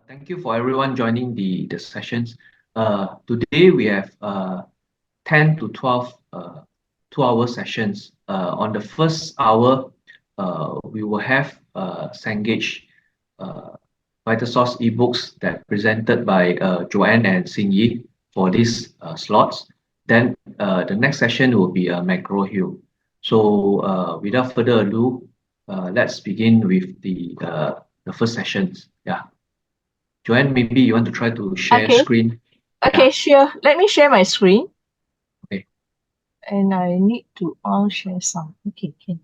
Thank you for everyone joining the sessions. Today we have 10 to 12 2-hour sessions. On the first hour, we will have Cengage Vital Source ebooks that presented by Joanne and Xingyi for these slots. Then the next session will be a macro hill. So without further ado, let's begin with the first sessions. Yeah. Joanne, maybe you want to try to share Okay. screen. Okay, Yeah. sure. Let me share my screen. Okay. And I need to all share some. Okay, can.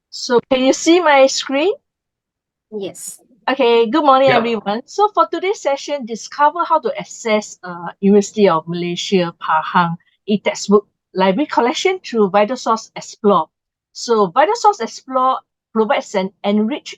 So can you see my screen? Yes. Okay, good morning, Yeah. everyone. So for today's session, discover how to access University of Malaysia Pahang e-textbook library collection through VitalSource Explore. So VitalSource Explore provides an enriched,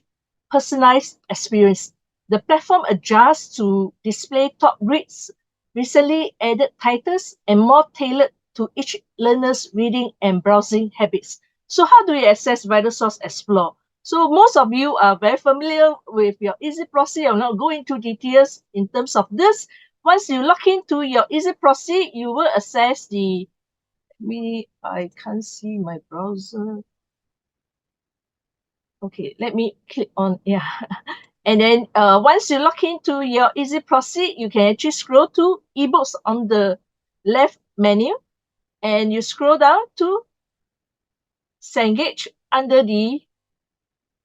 personalized experience. The platform adjusts to display top reads, recently added titles, and more tailored to each learner's reading and browsing habits. So how do you access VitalSource Explore? So most of you are very familiar with your Easy Proxy. I'll not go into details in terms of this. Once you log into your Easy Proxy, you will access I can't see my browser. Okay, let me click on, yeah. And then once you log into your Easy Proxy, you can actually scroll to ebooks on the left menu, and you scroll down to Cengage under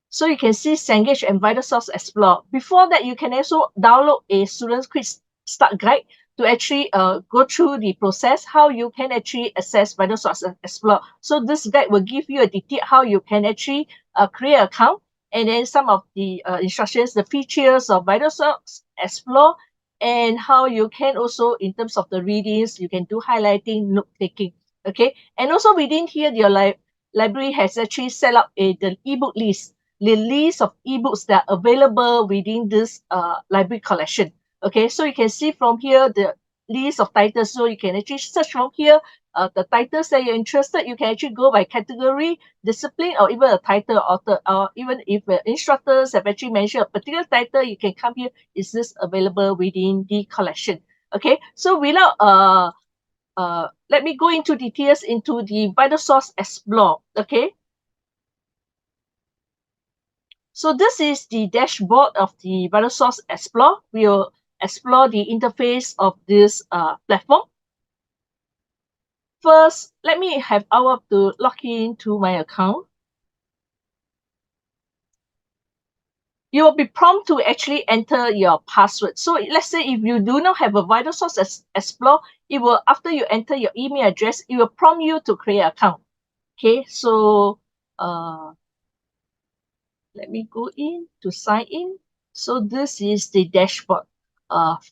so you can see Cengage and VitalSource Explore. Before that, you can also download a student's quick start guide to actually go through the process, how you can actually access VitalSource Explore. So this guide will give you a detail how you can actually create an account, and then some of the instructions, the features of VitalSource Explore, and how you can also, in terms of the readings, you can do highlighting, note taking. Okay, and also within here, your library has actually set up the ebook list, the list of ebooks that are available within this library collection. Okay, so you can see from here the list of titles. So you can actually search from here the titles that you're interested. You can actually go by category, discipline, or even a title author. Or even if instructors have actually mentioned a particular title, you can come here. Is this available within the collection? Okay, so without let me go into details into the VitalSource Explore. Okay, so this is the dashboard of the VitalSource Explore. We will explore the interface of this platform. First, let me have our to log into my account. You will be prompted to actually enter your password. So let's say if you do not have a VitalSource Explore, it will, after you enter your email address, it will prompt you to create an account. Okay, so let me go in to sign in. So this is the dashboard.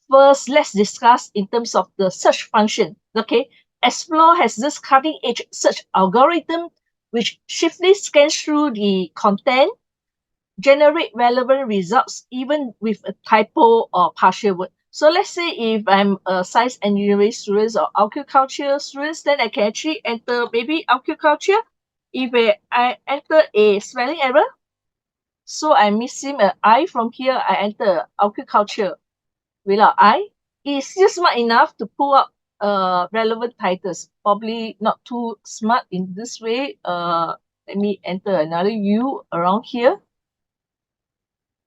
First, let's discuss in terms of the search function. Okay, Explore has this cutting-edge search algorithm which swiftly scans through the content, generate relevant results even with a typo or partial word. So let's say if I'm a science engineering student or agriculture students, then I can actually enter maybe agriculture. If I enter a spelling error, so I'm missing an I from here. I enter agriculture without I. It's still smart enough to pull up relevant titles. Probably not too smart in this way. Let me enter another U around here.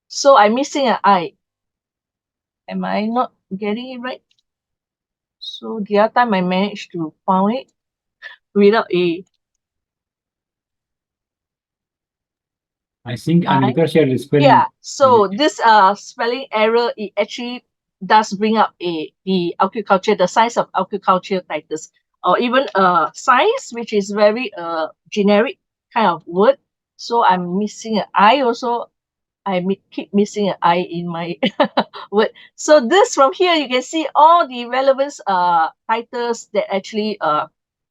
So I'm missing an I. Am I not getting it right? So the other time I managed to find it without a I think I. Amrita shared the spelling. Yeah, so this spelling error, it actually does bring up the agriculture, the science of agriculture titles, or even science, which is very generic kind of word. So I'm missing an I also. Keep missing an I in my word. So this from here, you can see all the relevance titles that actually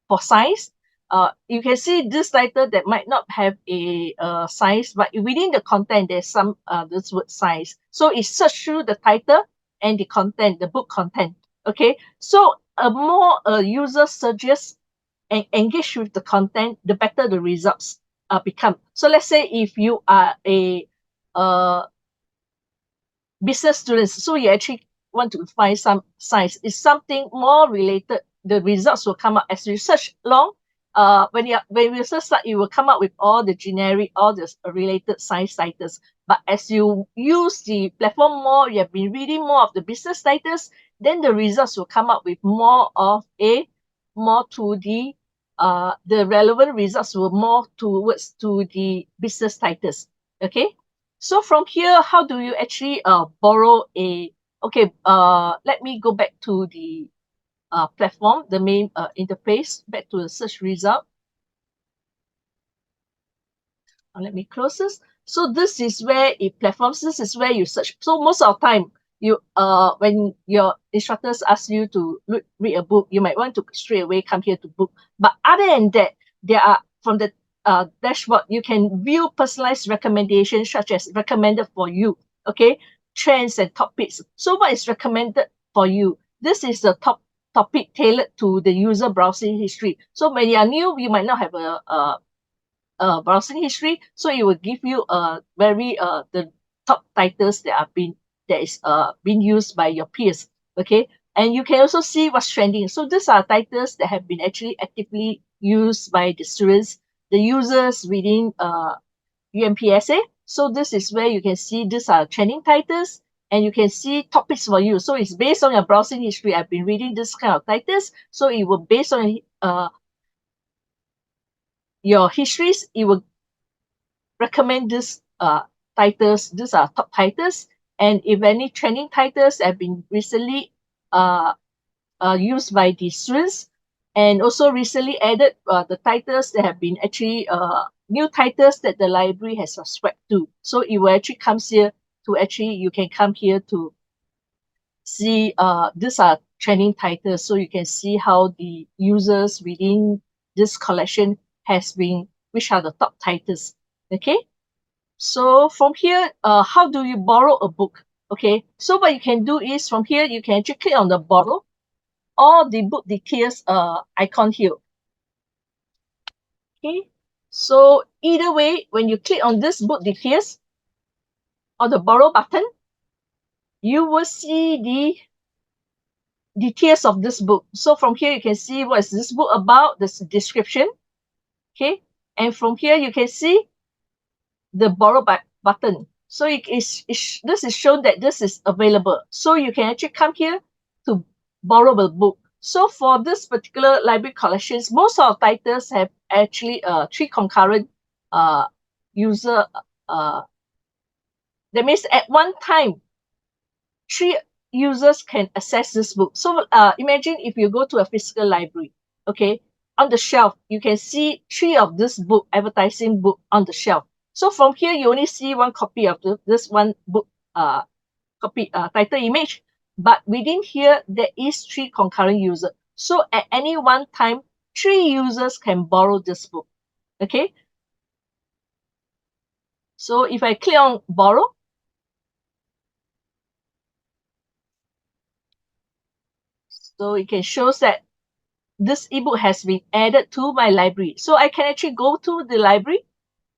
for science. You can see this title that might not have a size, but within the content, there's some this word size. So it search through the title and the content, the book content. Okay, so a more user searches and engage with the content, the better the results become. So let's say if you are a business students. So you actually want to find some science. It's something more related. The results will come up as you search long. When you research start, you will come up with all the generic, all the related science titles. But as you use the platform more, you have been reading more of the business titles, then the results will come up with more to the relevant results will more towards to the business titles. Okay. So from here, how do you actually borrow a, okay, let me go back to the platform, the main interface, back to the search result. Let me close this. So this is where it platforms, this is where you search. So most of the time, you when your instructors ask you to read a book, you might want to straight away come here to book. But other than that, there are from the dashboard, you can view personalized recommendations such as recommended for you, okay, trends and topics. So what is recommended for you? This is the top topic tailored to the user browsing history. So when you are new, you might not have a browsing history, so it will give you very the top titles that is being used by your peers. Okay, and you can also see what's trending. So these are titles that have been actually actively used by the students, the users within UMPSA. So this is where you can see these are trending titles, and you can see topics for you. So it's based on your browsing history. I've been reading this kind of titles, so it will based on your histories, it will recommend these titles. These are top titles, and if any trending titles have been recently used by the students, and also recently added the titles that have been actually new titles that the library has subscribed to. So it will actually comes here to actually you can come here to see these are trending titles, so you can see how the users within this collection has been, which are the top titles. Okay, so from here, how do you borrow a book? Okay, so what you can do is from here you can actually click on the borrow or the book details icon here. Okay, so either way, when you click on this book details or the borrow button, you will see the details of this book. So from here you can see what is this book about, this description. Okay, and from here you can see the borrow button. So this is shown that this is available. So you can actually come here to borrow the book. So for this particular library collections, most of the titles have actually 3 concurrent user. That means at one time, 3 users can access this book. So imagine if you go to a physical library, okay, on the shelf, you can see 3 of this book, advertising book on the shelf. So from here, you only see 1 copy of this one book title image, but within here, there is 3 concurrent users. So at any one time, 3 users can borrow this book, okay? So if I click on borrow, so it can show that this ebook has been added to my library. So I can actually go to the library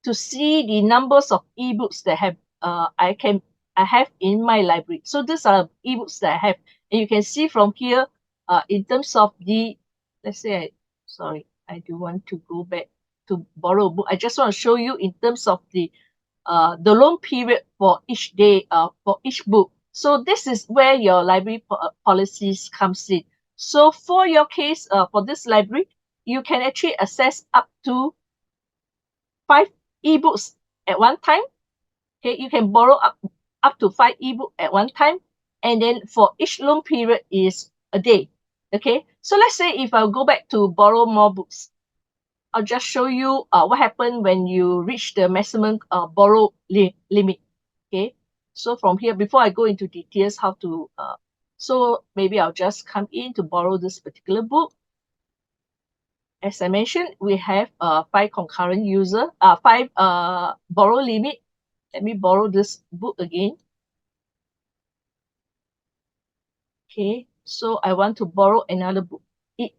to see the numbers of ebooks that have I have in my library. So these are ebooks that I have, and you can see from here in terms of the, let's say I do want to go back to borrow a book. I just want to show you in terms of the loan period for each day for each book. So this is where your library policies comes in. So for your case, for this library, you can actually access up to 5 ebooks at one time. Okay, you can borrow up to 5 ebooks at one time, and then for each loan period is a day. Okay, so let's say if I go back to borrow more books, I'll just show you what happened when you reach the maximum borrow limit. Okay, so from here, before I go into details how to so maybe I'll just come in to borrow this particular book. As I mentioned, we have 5 concurrent user, 5 borrow limit. Let me borrow this book again. Okay, so I want to borrow another book. It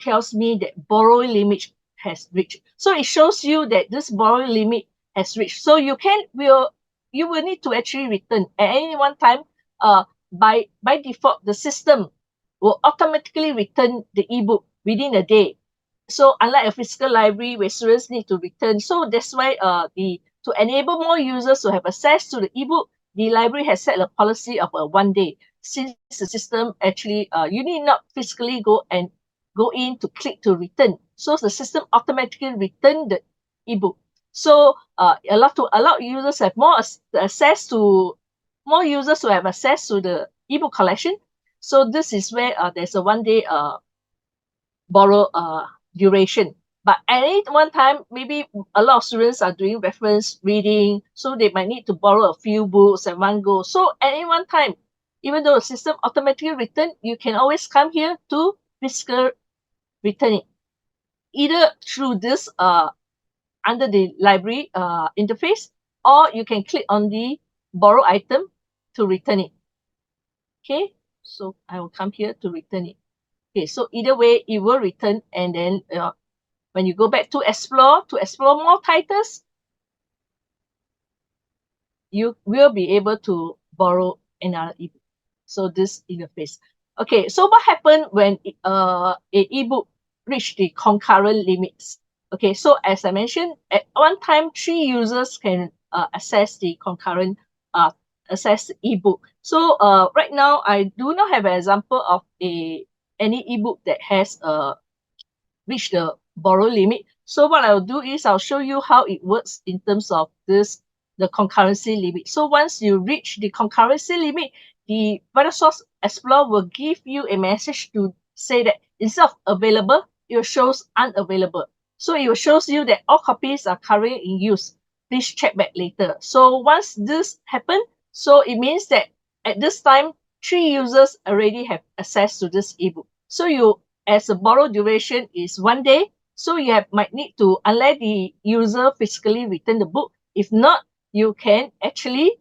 tells me that borrowing limit has reached. So it shows you that this borrowing limit has reached. So you will you will need to actually return at any one time. By default, the system will automatically return the ebook within a day. So unlike a physical library where students need to return, so that's why to enable more users to have access to the ebook, the library has set a policy of 1 day. Since the system actually you need not physically go in to click to return. So the system automatically return the ebook. So allow users have more access to more users to have access to the ebook collection. So this is where there's a 1 day borrow duration. But at any one time, maybe a lot of students are doing reference reading, so they might need to borrow a few books at one go. So at any one time, even though the system automatically return, you can always come here to physical return it. Either through this under the library interface, or you can click on the borrow item to return it. Okay, so I will come here to return it. Okay, so either way, it will return, and then when you go back to explore more titles, you will be able to borrow another ebook. So this interface. Okay, so what happened when an ebook reach the concurrent limits? Okay, so as I mentioned, at one time, 3 users can access the concurrent access the ebook. So right now, I do not have an example of any ebook that has reached the borrow limit. So what I'll do is I'll show you how it works in terms of the concurrency limit. So once you reach the concurrency limit, the Source Explorer will give you a message to say that instead of available, it shows unavailable. So it will shows you that all copies are currently in use. Please check back later. So once this happens, so it means that at this time, 3 users already have access to this ebook. So you, as a borrow duration is 1 day, so you might need to, unless the user physically return the book. If not, you can actually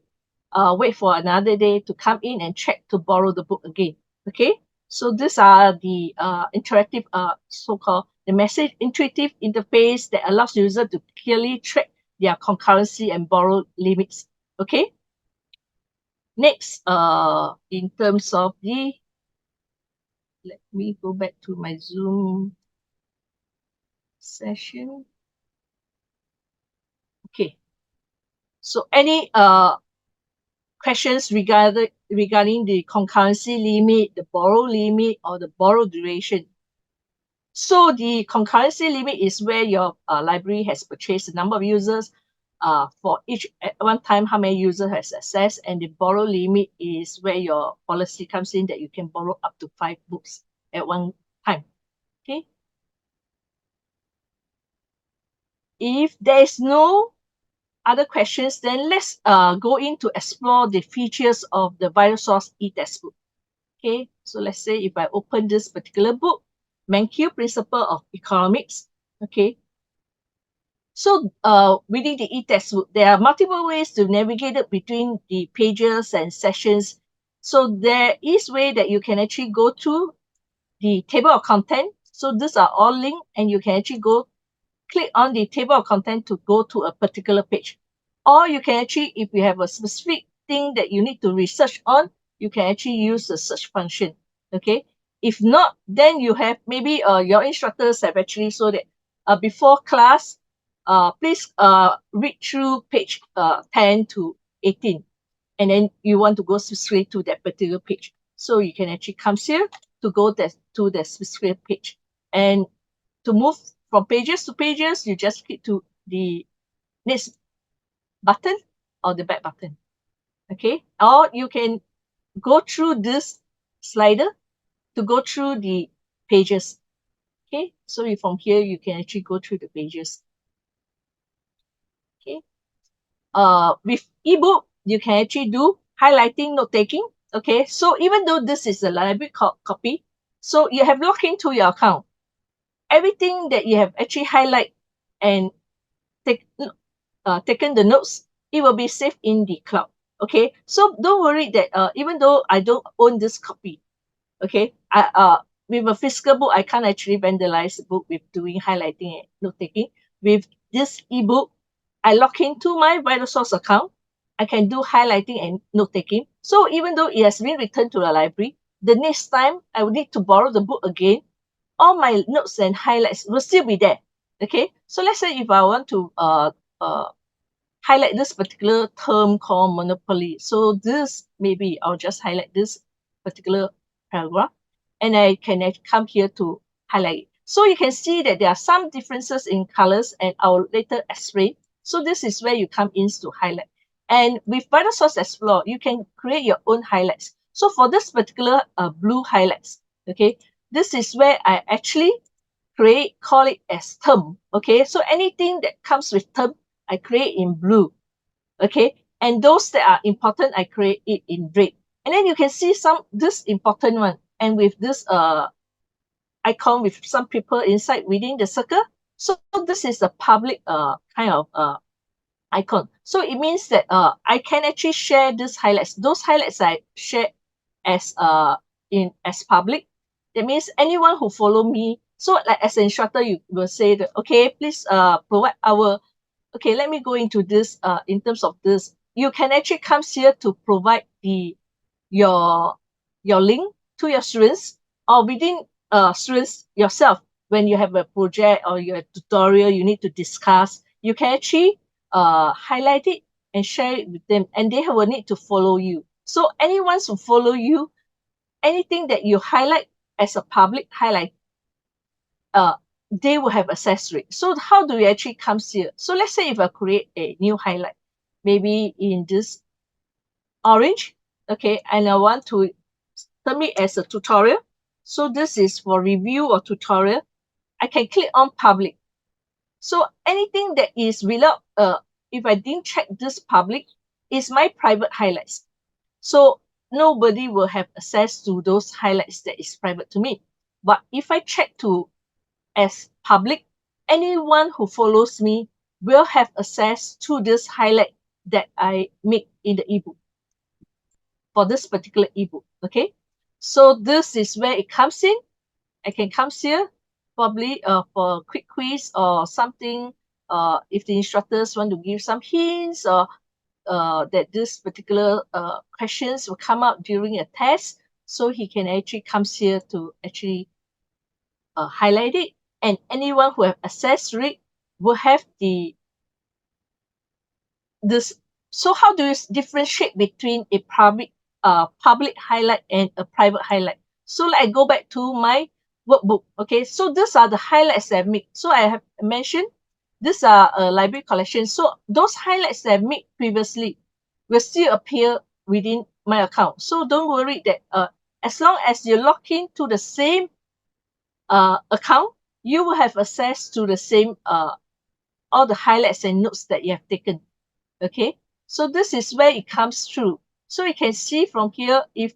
wait for another day to come in and check to borrow the book again. Okay, so these are the interactive, so-called the message intuitive interface that allows user to clearly track their concurrency and borrow limits. Okay. Next, in terms of the, let me go back to my Zoom session. Okay. So any questions regarding the concurrency limit, the borrow limit, or the borrow duration? So the concurrency limit is where your library has purchased the number of users for each at one time, how many users has access, and the borrow limit is where your policy comes in that you can borrow up to 5 books at one time. Okay. If there is no other questions, then let's go in to explore the features of the VitalSource e-textbook. Okay, so let's say if I open this particular book, Mankeel Principle of Economics. Okay, so within the e-textbook, there are multiple ways to navigate it between the pages and sessions. So there is way that you can actually go to the table of content. So these are all linked, and you can actually click on the table of content to go to a particular page. Or you can actually, if you have a specific thing that you need to research on, you can actually use the search function. Okay. If not, then you have maybe your instructors have actually so that before class, please read through page 10 to 18. And then you want to go straight to that particular page. So you can actually come here to go to the specific page. And to move from pages to pages, you just click to the next button or the back button. Okay, or you can go through this slider to go through the pages. Okay, so from here you can actually go through the pages. Okay, with ebook you can actually do highlighting, note taking. Okay, so even though this is a library copy, so you have logged into your account. Everything that you have actually highlight and taken the notes, it will be saved in the cloud. Okay, so don't worry that even though I don't own this copy, okay, with a physical book, I can't actually vandalize the book with doing highlighting and note taking. With this ebook, I log into my VitalSource account. I can do highlighting and note taking. So even though it has been returned to the library, the next time I will need to borrow the book again, all my notes and highlights will still be there. Okay, so let's say if I want to highlight this particular term called monopoly. So this, maybe I'll just highlight this particular paragraph, and I can come here to highlight it. So you can see that there are some differences in colors, and I'll later explain. So this is where you come in to highlight. And with Vital Source Explorer, you can create your own highlights. So for this particular blue highlights, okay, this is where I actually call it as term. Okay, so anything that comes with term, I create in blue. Okay, and those that are important, I create it in red. And then you can see this important one, and with this icon with some people inside within the circle. So this is a public kind of icon. So it means that I can actually share these highlights. Those highlights I share as public. That means anyone who follow me. So like as an instructor, you will say that, okay, please provide our, okay, let me go into this in terms of this. You can actually come here to provide your link to your students, or within students yourself. When you have a project or your tutorial you need to discuss, you can actually highlight it and share it with them, and they will need to follow you. So anyone who follow you, anything that you highlight as a public highlight, they will have access to it. So how do we actually come here? So let's say if I create a new highlight, maybe in this orange, okay, and I want to term it as a tutorial. So this is for review or tutorial. I can click on public. So anything that is without, if I didn't check this public, is my private highlights. So nobody will have access to those highlights that is private to me. But if I check to as public, anyone who follows me will have access to this highlight that I make in the ebook for this particular ebook. Okay, so this is where it comes in. I can come here probably for a quick quiz or something. If the instructors want to give some hints, or that this particular questions will come out during a test, so he can actually come here to actually highlight it, and anyone who have access to it will have this. So how do you differentiate between a public highlight and a private highlight? So I go back to my workbook. Okay, so these are the highlights I've made. So I have mentioned these are a library collection. So those highlights that I've made previously will still appear within my account. So don't worry that as long as you log in to the same account, you will have access to the same all the highlights and notes that you have taken. Okay, so this is where it comes through. So you can see from here, if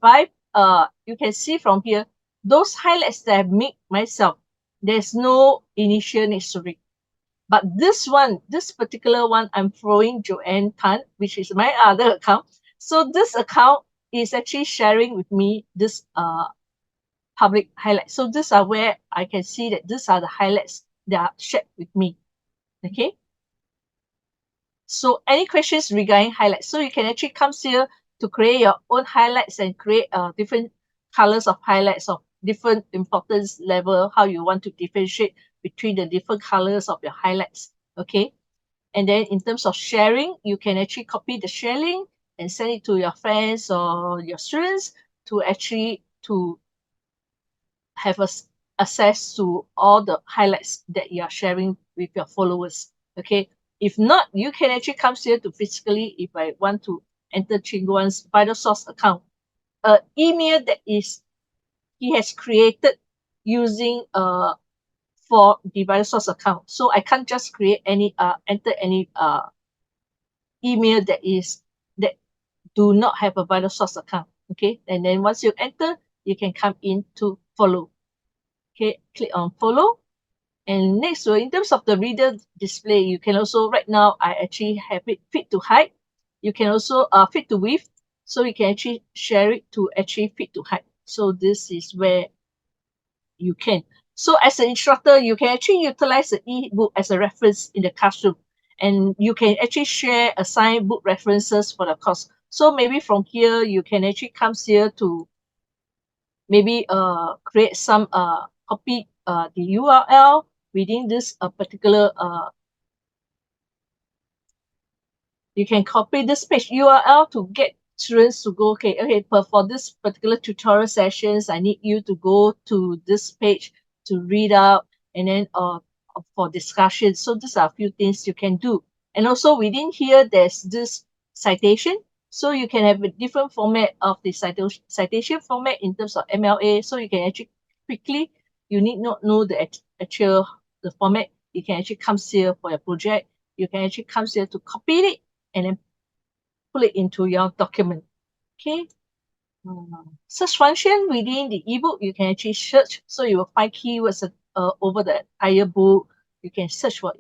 you can see from here, those highlights that I've made myself, there's no initial next to it. But this particular one, I'm throwing Joanne Tan, which is my other account. So this account is actually sharing with me this public highlights. So these are where I can see that these are the highlights that are shared with me. Okay. So any questions regarding highlights? So you can actually come here to create your own highlights and create different colors of highlights of different importance level, how you want to differentiate between the different colors of your highlights. Okay. And then in terms of sharing, you can actually copy the share link and send it to your friends or your students to actually to have access to all the highlights that you are sharing with your followers. Okay. If not, you can actually come here to physically, if I want to enter Chinguan's Vital Source account, email that is he has created using for the Vital Source account. So I can't just create any enter any email that do not have a Vital Source account. Okay, and then once you enter, you can come in to follow. Okay, click on follow. And next, so in terms of the reader display, you can also, right now, I actually have it fit to height. You can also fit to width. So you can actually share it to actually fit to height. So this is where you can. So as an instructor, you can actually utilize the ebook as a reference in the classroom. and you can actually share assign book references for the course. So maybe from here, you can actually come here to maybe create some copy the URL within this particular you can copy this page URL to get students to go, okay, for this particular tutorial sessions, I need you to go to this page to read out, and then for discussion. So these are a few things you can do. And also within here, there's this citation. So you can have a different format of the citation format in terms of MLA. So you can actually quickly, you need not know the actual the format. You can actually come here for your project. You can actually come here to copy it and then put it into your document. Okay. Search function within the ebook, you can actually search. So you will find keywords over the entire book. You can search for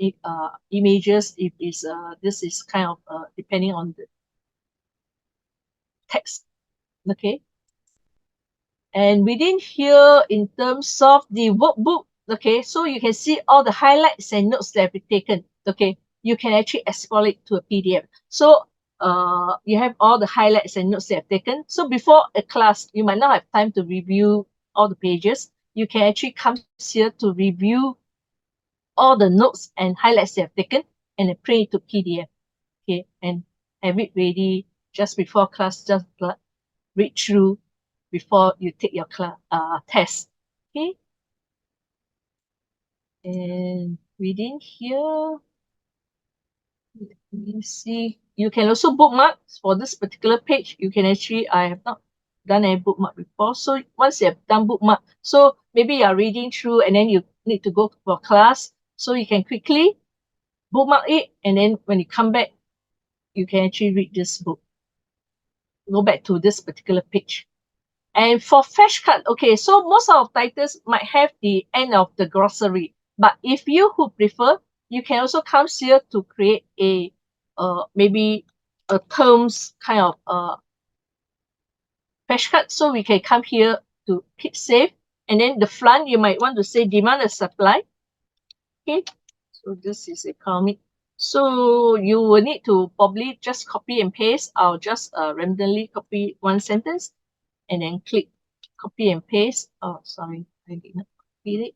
images if it's this is kind of depending on the text. Okay. And within here, in terms of the workbook, okay, so you can see all the highlights and notes that have been taken. Okay, you can actually export it to a PDF. So you have all the highlights and notes that have taken. So before a class, you might not have time to review all the pages. You can actually come here to review all the notes and highlights they have taken and then print it to PDF. Okay, and have it ready just before class, just read through before you take your class test. Okay. And within here, you see, you can also bookmark for this particular page. You can actually, I have not done a bookmark before. So once you have done bookmark, so maybe you are reading through and then you need to go for class. So you can quickly bookmark it. And then when you come back, you can actually read this book. Go back to this particular page. And for flashcard, okay, so most of titles might have the end of the glossary. But if you who prefer, you can also come here to create a maybe a terms kind of flashcard. So we can come here to hit save, and then the front you might want to say demand and supply. Okay, so this is economic. So you will need to probably just copy and paste. I'll just randomly copy one sentence and then click copy and paste. Oh, sorry, I did not copy it.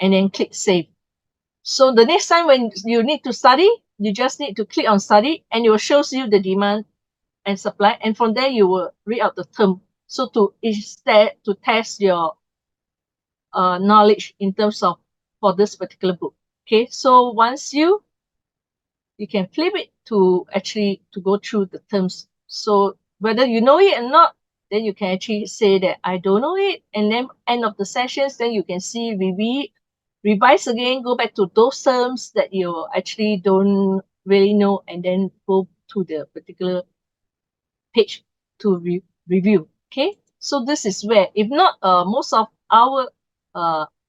And then click save. So the next time when you need to study, you just need to click on study and it will show you the demand and supply. And from there, you will read out the term. So to instead to test your knowledge in terms of for this particular book. Okay, so once you can flip it to actually to go through the terms. So whether you know it or not, then you can actually say that I don't know it, and then end of the sessions, then you can see revise again, go back to those terms that you actually don't really know, and then go to the particular page to review. Okay, so this is where, if not, most of our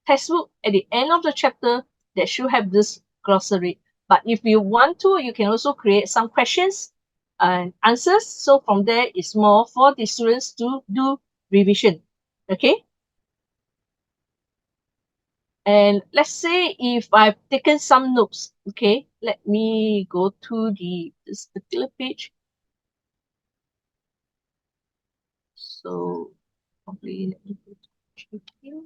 textbook at the end of the chapter that should have this glossary. But if you want to, you can also create some questions and answers. So from there, it's more for the students to do revision. Okay. And let's say if I've taken some notes, okay, let me go to this particular page. So probably let me go to here.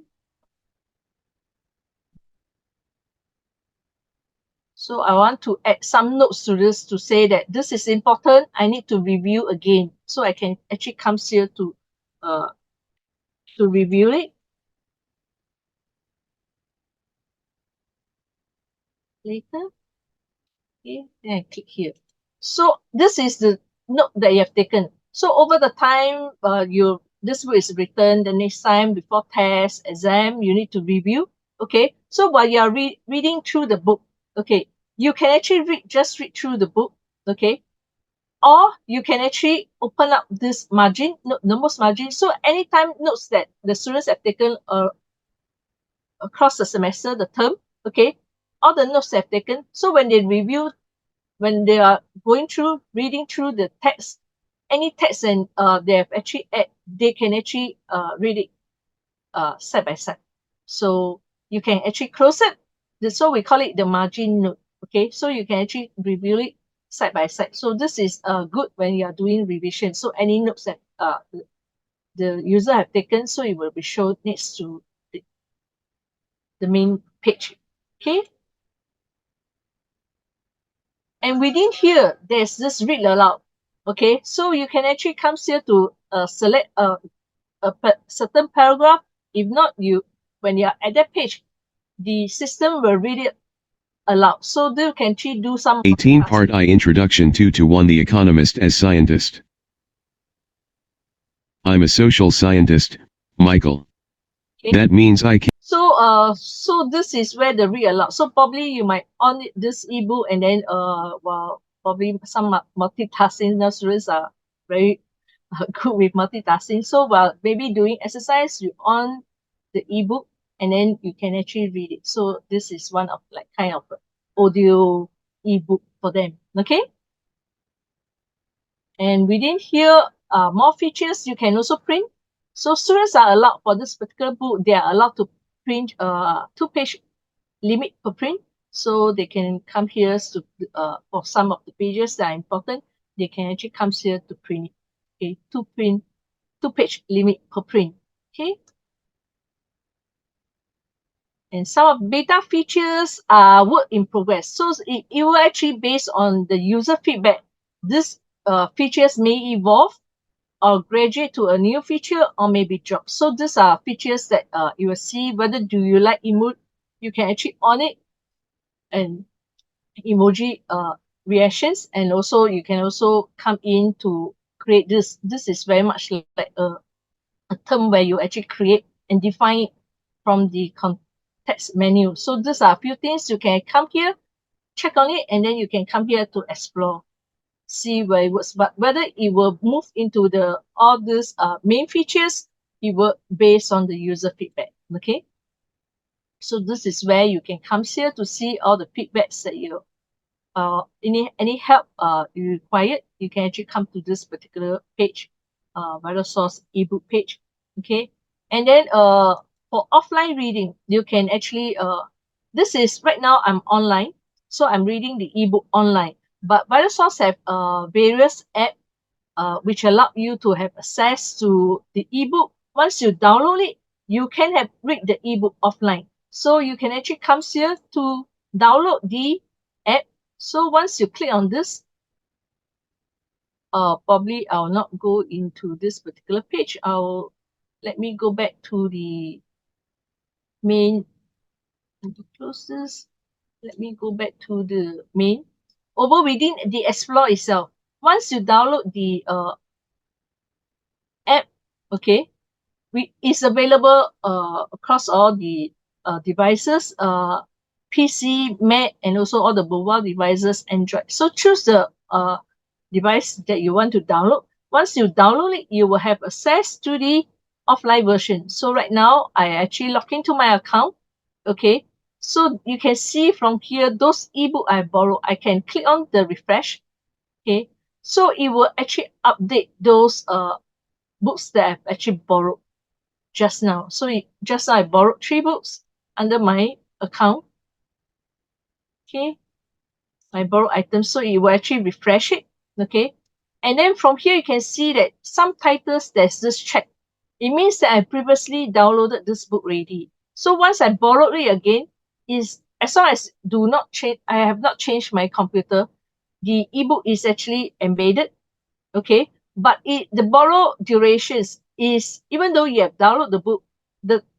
So I want to add some notes to this to say that this is important. I need to review again. So I can actually come here to review it. Later. Okay, then I click here. So this is the note that you have taken. So over the time this book is written, the next time before test, exam, you need to review. Okay. So while you are reading through the book, okay, you can actually just read through the book. Okay. Or you can actually open up this margin, numbers margin. So anytime notes that the students have taken across the semester, the term, okay, all the notes they have taken. So when they review, when they are going through, reading through the text, any text and they have actually they can actually read it side by side. So you can actually close it. So we call it the margin note. Okay, so you can actually review it side by side. So this is good when you are doing revision. So any notes that the user have taken, so it will be shown next to the main page. Okay. And within here, there's this read aloud. Okay, so you can actually come here to select a certain paragraph. If not, when you are at that page, the system will read it aloud. So you can actually do some 18 Part I Introduction 2-1 The Economist as Scientist. I'm a social scientist, Michael. Okay. That means I can. So this is where the read aloud. So probably you might on this ebook and then well, probably some multitasking students are very good with multitasking. So while maybe doing exercise, you on the ebook and then you can actually read it. So this is one of like kind of audio ebook for them. Okay. And within here, more features you can also print. So students are allowed for this particular book, they are allowed to print 2-page limit per print. So they can come here to for some of the pages that are important, they can actually come here to print it. Okay, 2-page limit per print. Okay. And some of beta features are work in progress. So it will actually based on the user feedback. These features may evolve or graduate to a new feature or maybe drop. So these are features that you will see whether do you like emoji. You can actually on it and emoji reactions, and also you can also come in to create this. This is very much like a term where you actually create and define it from the context menu. So these are a few things you can come here, check on it, and then you can come here to explore, see where it works. But whether it will move into the all these main features, it will based on the user feedback. Okay. So this is where you can come here to see all the feedbacks that you any help you require. You can actually come to this particular page, vital source ebook page. Okay. And then for offline reading, you can actually this is right now I'm online, so I'm reading the ebook online. But vital source have various apps which allow you to have access to the ebook. Once you download it, you can have read the ebook offline. So you can actually come here to download the app. So once you click on this, probably I'll not go into this particular page. Let me go back to the main. Close this. Let me go back to the main. Over within the Explore itself, once you download the app, okay, it's available across all the devices, PC, Mac, and also all the mobile devices, Android. So choose the device that you want to download. Once you download it, you will have access to the offline version. So right now, I actually log into my account. Okay, so you can see from here, those ebook I borrowed, I can click on the refresh. Okay, so it will actually update those books that I've actually borrowed just now. So just now I borrowed 3 books under my account. Okay, my borrowed items, so it will actually refresh it. Okay, and then from here you can see that some titles there's this check. It means that I previously downloaded this book already. So once I borrowed it again, is as long as do not change, I have not changed my computer, the ebook is actually embedded. Okay, but the borrow durations is, even though you have downloaded the book,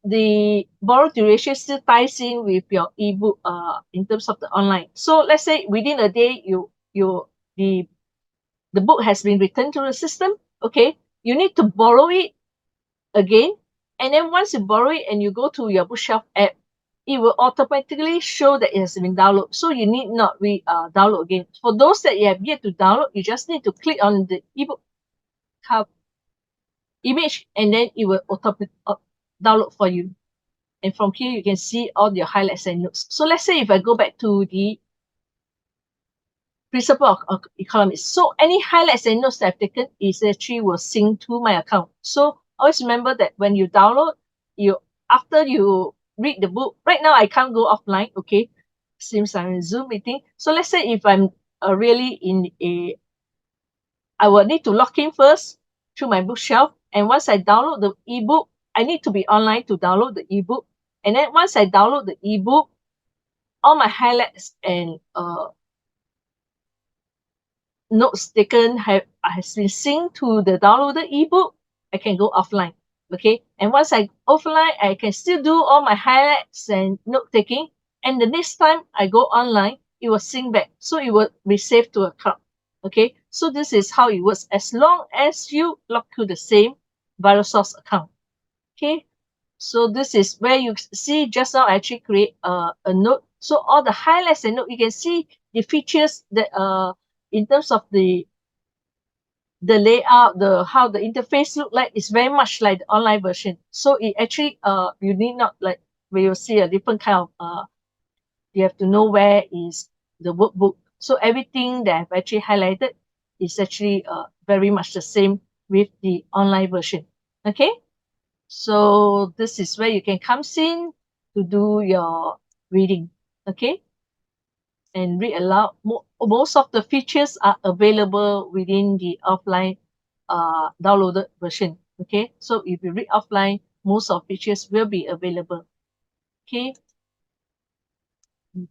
the borrow duration still ties in with your ebook in terms of the online. So let's say within a day the book has been returned to the system. Okay, you need to borrow it again, and then once you borrow it and you go to your bookshelf app, it will automatically show that it has been downloaded. So you need not download again. For those that you have yet to download, you just need to click on the ebook image, and then it will download for you. And from here, you can see all your highlights and notes. So let's say if I go back to the principle of economics. So any highlights and notes that I've taken is actually will sync to my account. So always remember that when you download, after you read the book, right now I can't go offline, okay? seems I'm in Zoom meeting. So let's say if I'm really in I will need to log in first through my bookshelf. And once I download the ebook, I need to be online to download the ebook. And then once I download the ebook, all my highlights and notes taken has been synced to the downloaded ebook. I can go offline. Okay. And once I offline, I can still do all my highlights and note taking. And the next time I go online, it will sync back. So it will be saved to a cloud. Okay. So this is how it works as long as you log to the same ViralSource account. Okay. So this is where you see just now I actually create a note. So all the highlights and note, you can see the features that in terms of the layout, how the interface look like is very much like the online version. So it actually you need not like where you see a different kind of you have to know where is the workbook. So everything that I've actually highlighted is actually very much the same with the online version. Okay. So this is where you can come in to do your reading. Okay. And read aloud. Most of the features are available within the offline downloaded version. Okay. So if you read offline, most of features will be available. Okay.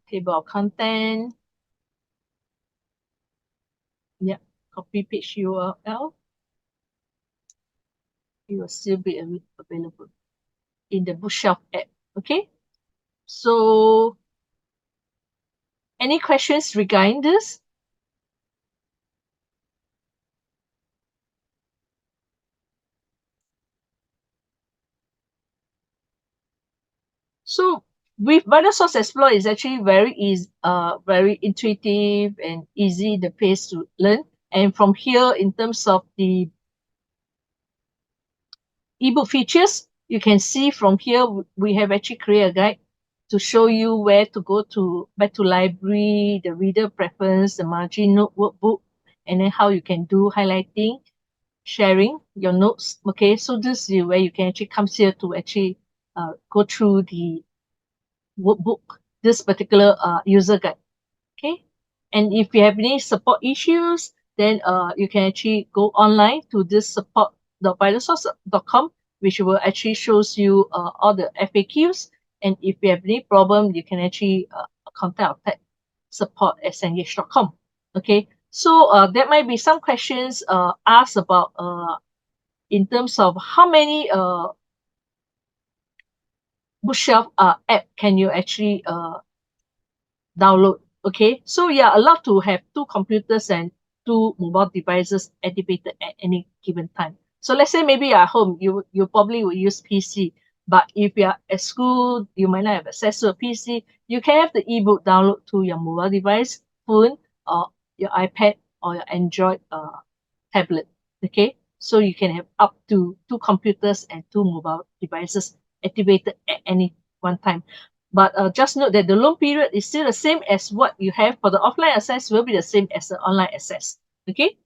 Table of content. Yeah. Copy page URL. It will still be available in the bookshelf app. Okay. So any questions regarding this? So with ViralSource Explorer is actually very easy, very intuitive and easy the pace to learn. And from here, in terms of the ebook features, you can see from here we have actually created a guide to show you where to go to back to library, the reader preference, the margin note workbook, and then how you can do highlighting, sharing your notes. Okay, so this is where you can actually come here to actually go through the workbook, this particular user guide. Okay. And if you have any support issues, then you can actually go online to this support.vitalource.com, which will actually shows you all the FAQs. And if you have any problem, you can actually contact our tech support at cengage.com. Okay. So there might be some questions asked about in terms of how many bookshelf app can you actually download. Okay, so you're allowed to have 2 computers and 2 mobile devices activated at any given time. So let's say maybe you're at home, you probably will use PC, but if you're at school, you might not have access to a PC. You can have the ebook download to your mobile device, phone, or your iPad or your Android tablet. Okay, so you can have up to 2 computers and 2 mobile devices activated at any one time. But just note that the loan period is still the same as what you have for the offline access will be the same as the online access. Okay.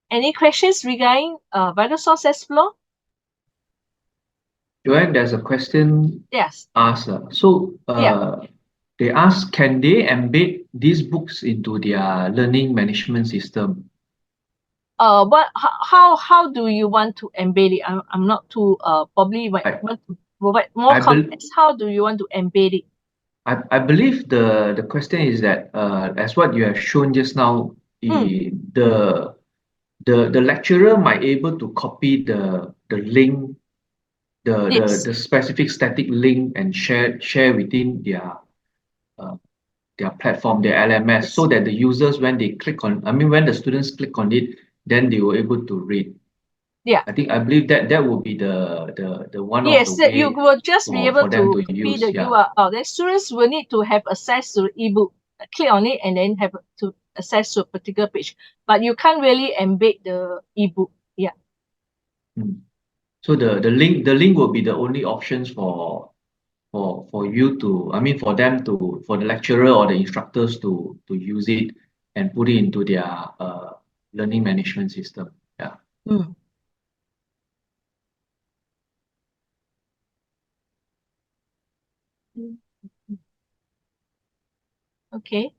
Any questions regarding ViralSource Explorer? Joanne, there's a question Yes. asked. They ask, can they embed these books into their learning management system? How do you want to embed it? I'm not too probably want to provide more context. How do you want to embed it? I believe the question is that as what you have shown just now, the lecturer might able to copy the link, the specific static link and share within their platform, their LMS, so that the users when they click on, when the students click on it, then they were able to read. Yeah. I believe that will be the one yes, of the way you will just be able to copy use, the URL. The students will need to have access to the ebook. Click on it and then have to access to a particular page. But you can't really embed the ebook. Yeah. So the link will be the only options for you to, for them to, for the lecturer or the instructors to use it and put it into their learning management system. Yeah. Mm. Okay.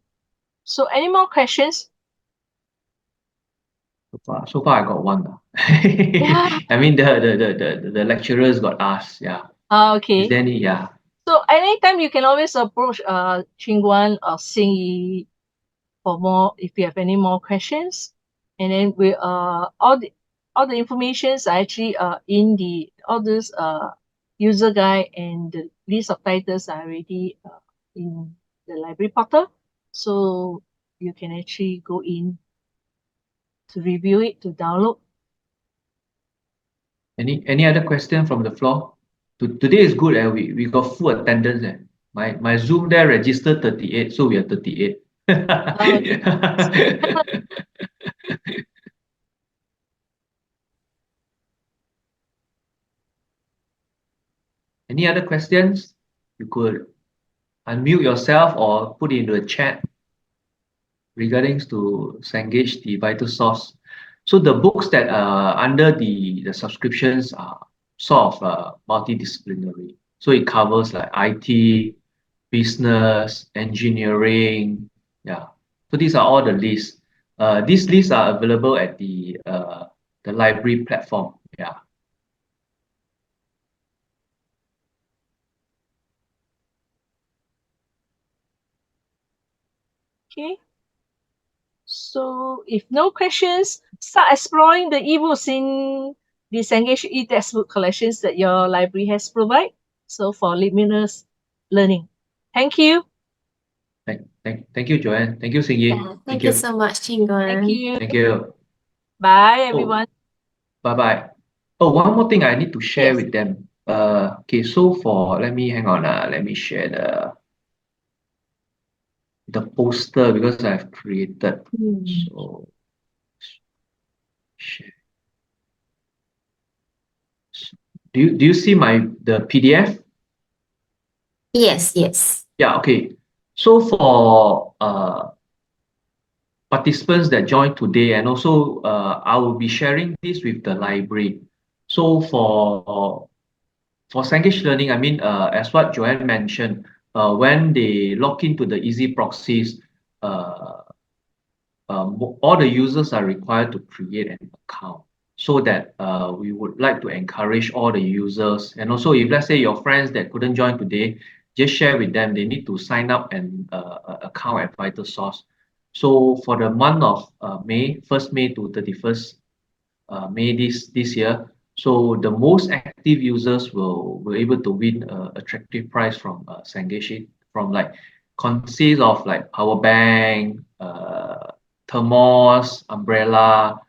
So any more questions? So far I got one. Yeah. I mean the lecturers got asked. Yeah. Is Okay. there any? Yeah. So anytime you can always approach Chingguan or Xingyi for more if you have any more questions. And then we all the informations are actually in the all this user guide and the list of titles are already in the library portal. So you can actually go in to review it, to download. Any other question from the floor? Today is good. We got full attendance. My Zoom there registered 38, so we are 38. Okay. Any other questions? You could unmute yourself or put it into the chat regarding to Cengage, the vital source. So the books that are under the subscriptions are sort of multidisciplinary. So it covers like IT, business, engineering. Yeah. So these are all the lists. These lists are available at the library platform. Yeah. Okay. So if no questions, start exploring the ebooks in the Cengage e-textbook collections that your library has provided. So for luminous learning. Thank you. Thank you, Joanne. Thank you, Singyi. Yeah, thank you so much, Thank Chinguan. you. Thank you. Bye, Oh, everyone. bye-bye. Oh, one more thing I need to share Yes. with them. Okay, so let me hang on. Let me share the poster because I've created. So share. Do you see the PDF? Yes, yes. Yeah, okay. So for participants that joined today, and also I will be sharing this with the library. So for Cengage Learning, I mean, as what Joanne mentioned, when they log into the Easy Proxies, uh, all the users are required to create an account so that we would like to encourage all the users. And also, if let's say your friends that couldn't join today, just share with them. They need to sign up an account at Vital Source. So for the month of May, 1st May to 31st May this year. So the most active users will able to win attractive prize from Cengage from like consists of like power bank, thermos, umbrella,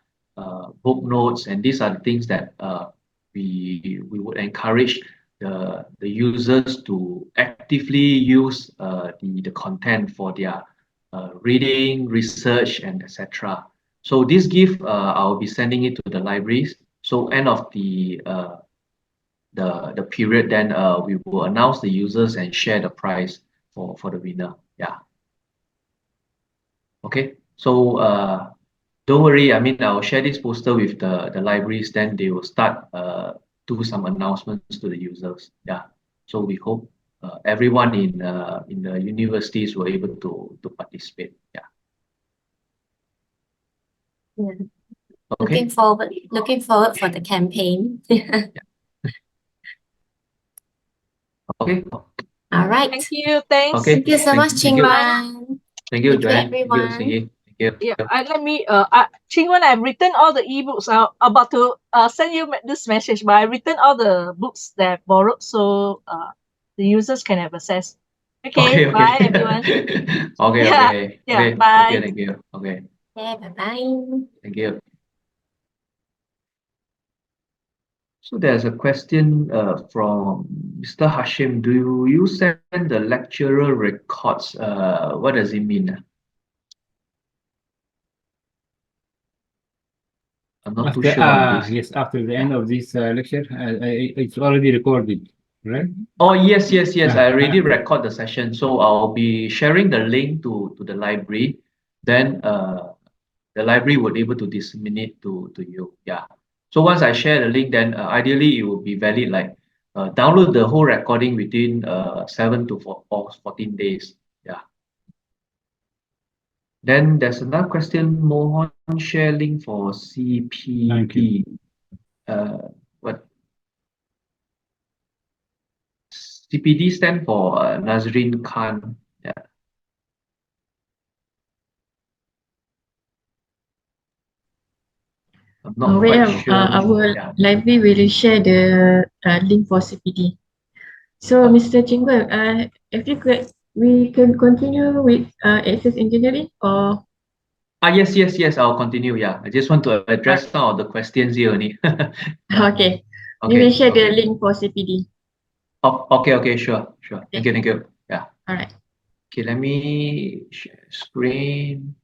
book notes, and these are the things that we would encourage the users to actively use the content for their reading, research, and etc. So this gift, I'll be sending it to the libraries. So end of the period, then we will announce the users and share the prize for the winner. Yeah. Okay. So don't worry. I mean, I'll share this poster with the libraries. Then they will start do some announcements to the users. Yeah. So we hope everyone in the universities were able to participate. Yeah. Yeah. Okay. Looking forward for the campaign. Okay. All right. Thank you. Thanks. Okay. Thank you so much, Thank you. Chingwan. Thank you, Thank you, Joanne. Thank you, everyone. Singhi. Thank you. Yeah, let me Chingwan, I've written all the ebooks. I'm about to send you this message, but I've written all the books that I've borrowed so the users can have access. Okay, Okay, bye okay. everyone. Okay, Yeah, okay. yeah, Okay. bye. Thank you. Okay. Yeah, bye-bye. Thank you. So there's a question from Mr. Hashim. Do you send the lecturer records? What does it mean? I'm not too After, sure on this. yes, after the end of this lecture, it's already recorded, right? Oh, yes, yes, yes. I already record the session. So I'll be sharing the link to the library. Then the library would able to disseminate to you. Yeah. So once I share the link, then ideally it will be valid like download the whole recording within 7 to 14 days. Yeah. Then there's another question, Mohan, share link for Thank CPD. What CPD stand for Nazreen Khan. Yeah. I'm not Wait, quite sure. our Yeah. library will share the link for CPD. So, Mr. Chinggul, if you could, we can continue with access engineering or Yes. I'll continue. Yeah. I just want to address some of the questions here only. Yeah. okay. We will Okay. share the Okay. link for CPD. Oh, okay. Sure. Okay. Thank you. Yeah. All right. Okay. Let me share screen.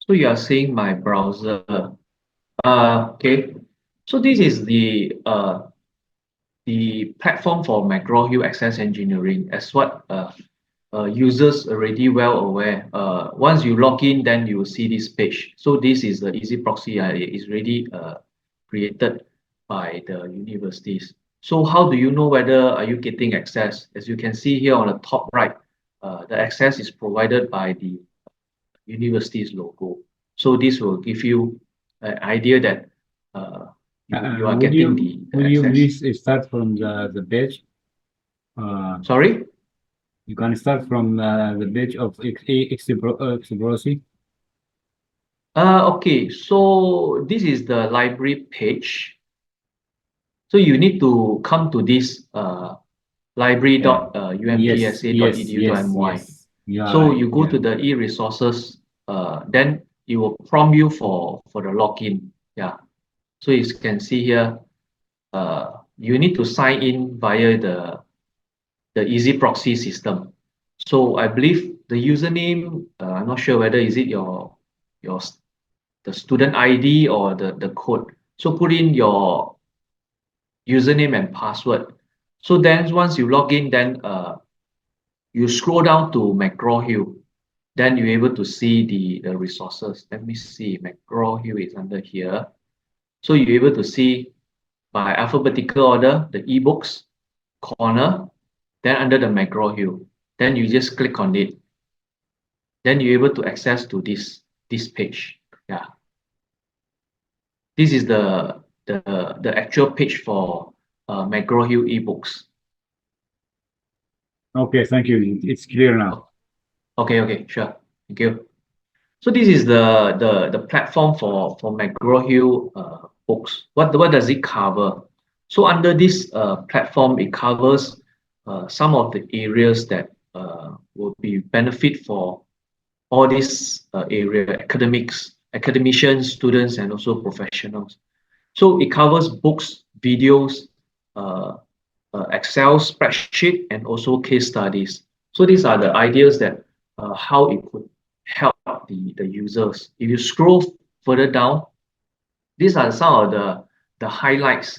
So you are seeing my browser. Okay. So this is the platform for McGraw-Hill Access Engineering, as what users already well aware. Once you log in, then you will see this page. So this is the easy proxy is already created by the universities. So how do you know whether are you getting access? As you can see here on the top right, the access is provided by the university's logo. So this will give you an idea that you are getting the would you access. please start from the page? Sorry? You can start from the page of Exploratory. Okay, so this is the library page. So you need to come to this library.umpsa.edu.my. Yeah, So right. you go to the e-resources, then it will prompt you for the login. Yeah. So you can see here, you need to sign in via the easy proxy system. So I believe the username, I'm not sure whether is it your the student ID or the code. So put in your username and password. So then once you log in, then you scroll down to McGraw-Hill. Then you're able to see the resources. Let me see, McGraw-Hill is under here. So you're able to see by alphabetical order, the ebooks corner, then under the McGraw-Hill. Then you just click on it. Then you're able to access to this page. Yeah. This is the actual page for McGraw-Hill ebooks. Okay, thank you. It's clear now. Okay, sure. Thank you. So this is the platform for McGraw-Hill books. What does it cover? So under this platform, it covers some of the areas that will be benefit for all these area academicians, students, and also professionals. So it covers books, videos, uh, Excel spreadsheet, and also case studies. So these are the ideas that how it could help the users. If you scroll further down, these are some of the highlights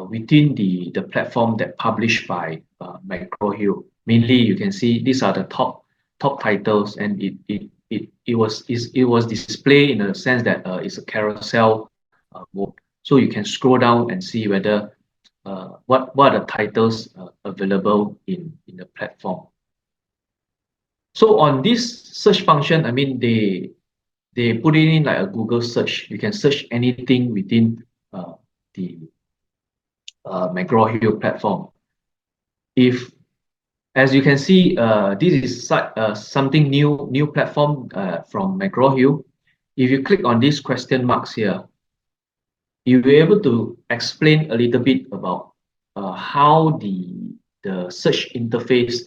within the platform that published by McGraw-Hill. Mainly, you can see these are the top titles, and it was displayed in a sense that it's a carousel mode. So you can scroll down and see whether what are the titles available in the platform. So on this search function, I mean they put it in like a Google search. You can search anything within the McGraw-Hill platform. If, as you can see, this is something new platform from McGraw-Hill. If you click on these question marks here, you'll be able to explain a little bit about how the search interface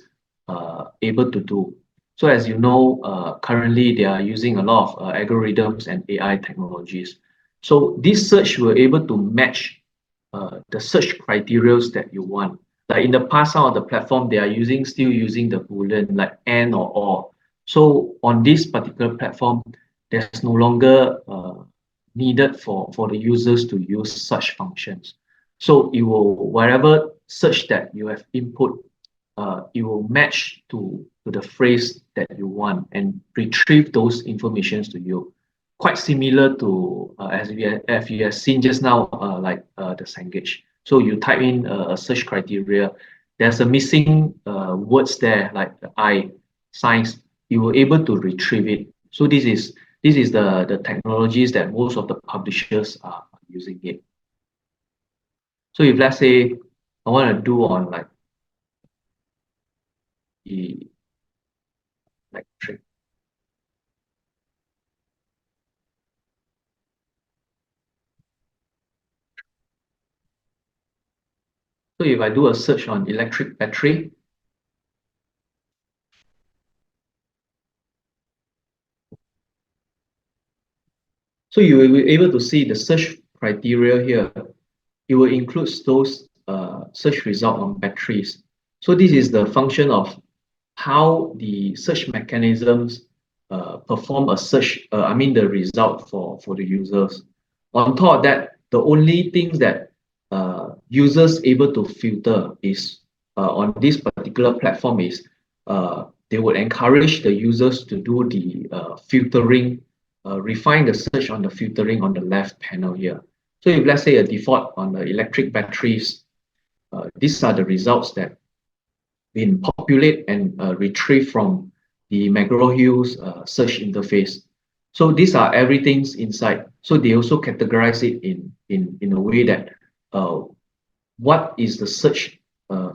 able to do. So as you know, currently they are using a lot of algorithms and AI technologies. So this search will able to match the search criteria that you want. Like in the past, some of the platform they are still using the Boolean like and or or. So on this particular platform, there's no longer needed for the users to use such functions. So it will whatever search that you have input it will match to the phrase that you want and retrieve those informations to you. Quite similar to as you have seen just now, like the Cengage. So you type in a search criteria, there's a missing words there, like the I, science, you were able to retrieve it. So this is the technologies that most of the publishers are using it. So if let's say I want to do on like the electric, so if I do a search on electric battery, so you will be able to see the search criteria here. It will include those search result on batteries. So this is the function of how the search mechanisms perform a search, I mean the result for the users. On top of that, the only things that users able to filter is on this particular platform is they would encourage the users to do the filtering, refine the search on the filtering on the left panel here. So if let's say a default on the electric batteries, these are the results that been populate and retrieve from the McGraw-Hill's search interface. So these are everything's inside. So they also categorize it in a way that what is the search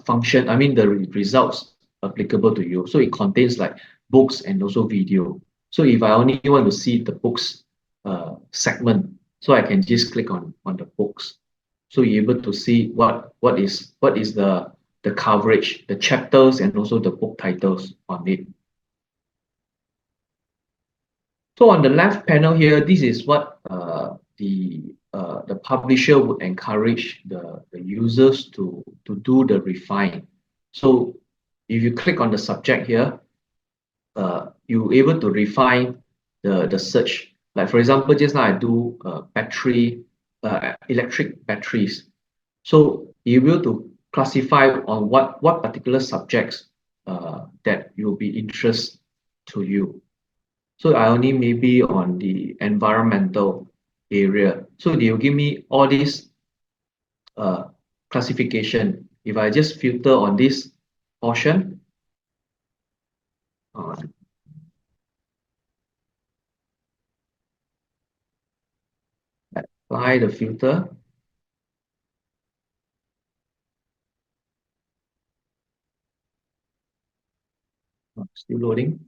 function, I mean the results applicable to you. So it contains like books and also video. So if I only want to see the books segment, so I can just click on the books. So you're able to see what is the coverage, the chapters, and also the book titles on it. So on the left panel here, this is what the publisher would encourage the users to do the refine. So if you click on the subject here, you're able to refine the search. Like for example, just now I do electric batteries. So you're able to classify on what particular subjects that you'll be interest to you. So I only maybe on the environmental area. So they'll give me all these classification. If I just filter on this portion, apply the filter. Still loading.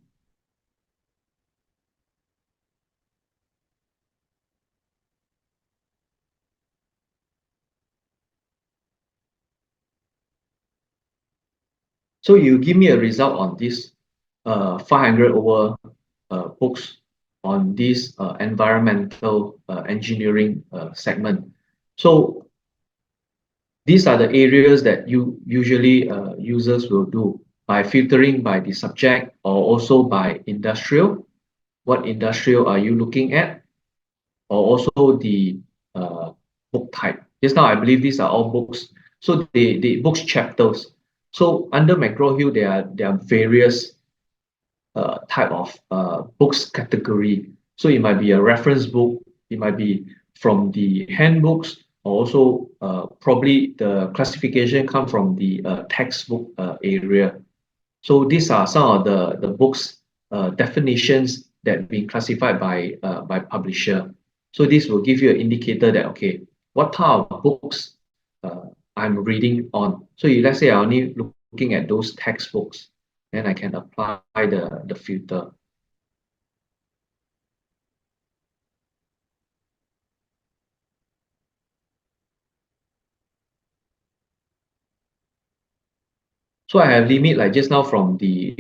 So you give me a result on this 500 over books on this environmental engineering segment. So these are the areas that you usually users will do by filtering by the subject or also by industrial. What industrial are you looking at? Or also the book type. Just now, I believe these are all books. So the books chapters. So under McGraw-Hill, there are various type of books category. So it might be a reference book. It might be from the handbooks. Also, probably the classification come from the textbook area. So these are some of the books definitions that being classified by publisher. So this will give you an indicator that okay, what type of books I'm reading on. So let's say I'm only looking at those textbooks, then I can apply the filter. So I have limit like just now from the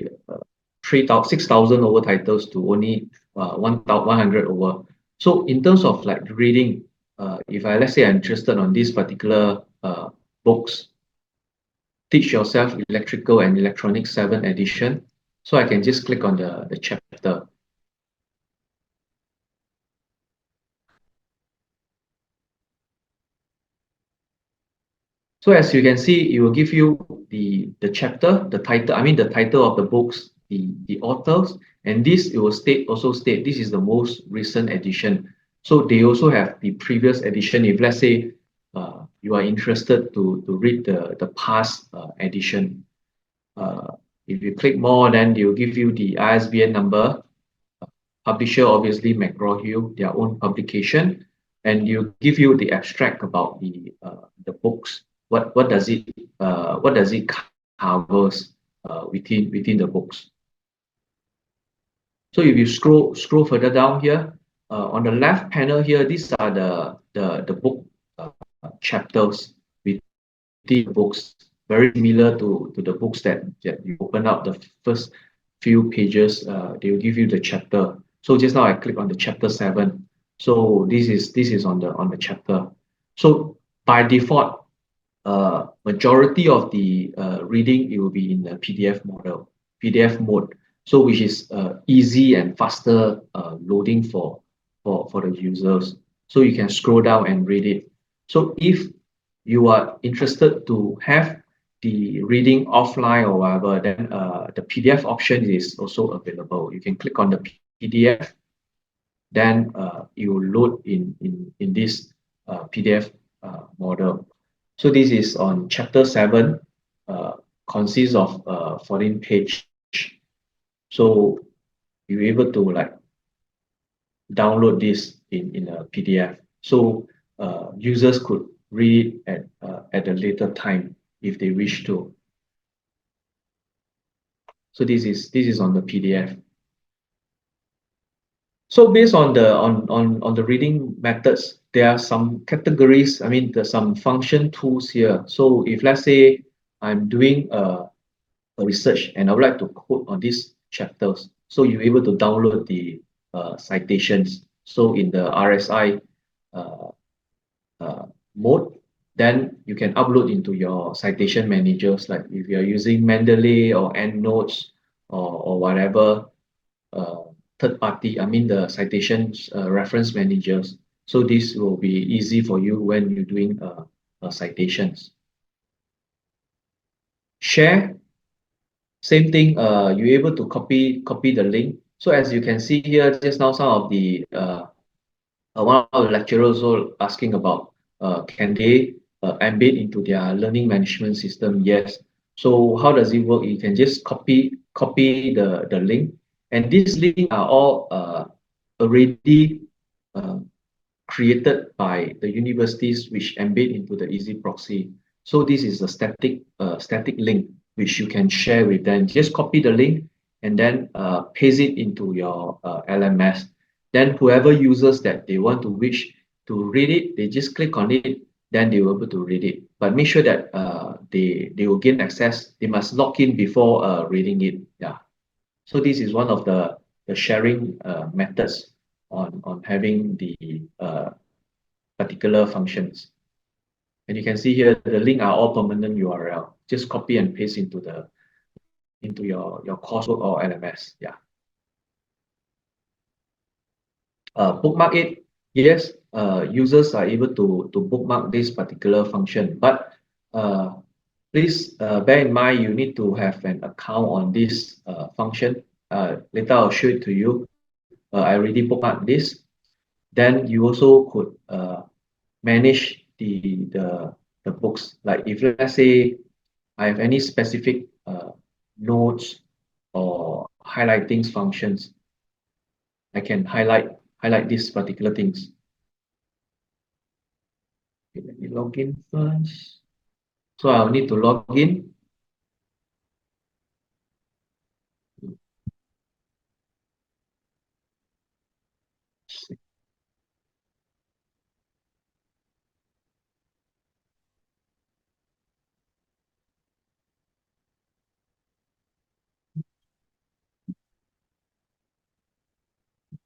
6,000 over titles to only 100 over. So in terms of like reading, if let's say I'm interested on this particular books, Teach Yourself Electrical and Electronics 7th edition. So I can just click on the chapter. So as you can see, it will give you the chapter, the title, I mean the title of the books, the authors, and this it will also state this is the most recent edition. So they also have the previous edition. If let's say you are interested to read the past edition, if you click more, then they will give you the ISBN number. Publisher obviously McGraw-Hill, their own publication, and you give you the abstract about the books. What does it covers within the books. So if you scroll further down here, on the left panel here, these are the book chapters within the books, very similar to the books that you open up the first few pages. They will give you the chapter. So just now I click on the chapter 7. So this is on the chapter. So by default, majority of the reading it will be in the PDF mode. So which is easy and faster loading for the users. So you can scroll down and read it. So if you are interested to have the reading offline or whatever, then the PDF option is also available. You can click on the PDF, then it will load in this PDF model. So this is on chapter 7, consists of 14 page. So you're able to like download this in a PDF. So users could read at a later time if they wish to. So this is on the PDF. So based on the reading methods, there are some categories. I mean, there's some function tools here. So if let's say I'm doing a research and I would like to quote on these chapters, so you're able to download the citations. So in the RSI mode, then you can upload into your citation managers. Like if you're using Mendeley or EndNotes or whatever third party, I mean the citations reference managers. So this will be easy for you when you're doing citations. Share, same thing. You're able to copy the link. So as you can see here, just now some of the one of the lecturers also asking about can they embed into their learning management system? Yes. So how does it work? You can just copy the link, and these links are all already created by the universities which embed into the Easy Proxy. So this is a static link which you can share with them. Just copy the link and then paste it into your LMS. Then whoever users that they want to wish to read it, they just click on it, then they will be able to read it. But make sure that they will gain access. They must log in before reading it. Yeah. So this is one of the sharing methods on having the particular functions. And you can see here the link are all permanent URL. Just copy and paste into your coursework or LMS. Yeah. Bookmark it. Yes, users are able to bookmark this particular function, but please bear in mind you need to have an account on this function. Later I'll show it to you. I already bookmarked this. Then you also could manage the books. Like if let's say I have any specific notes or highlighting functions, I can highlight these particular things. Okay, let me log in first. So I'll need to log in.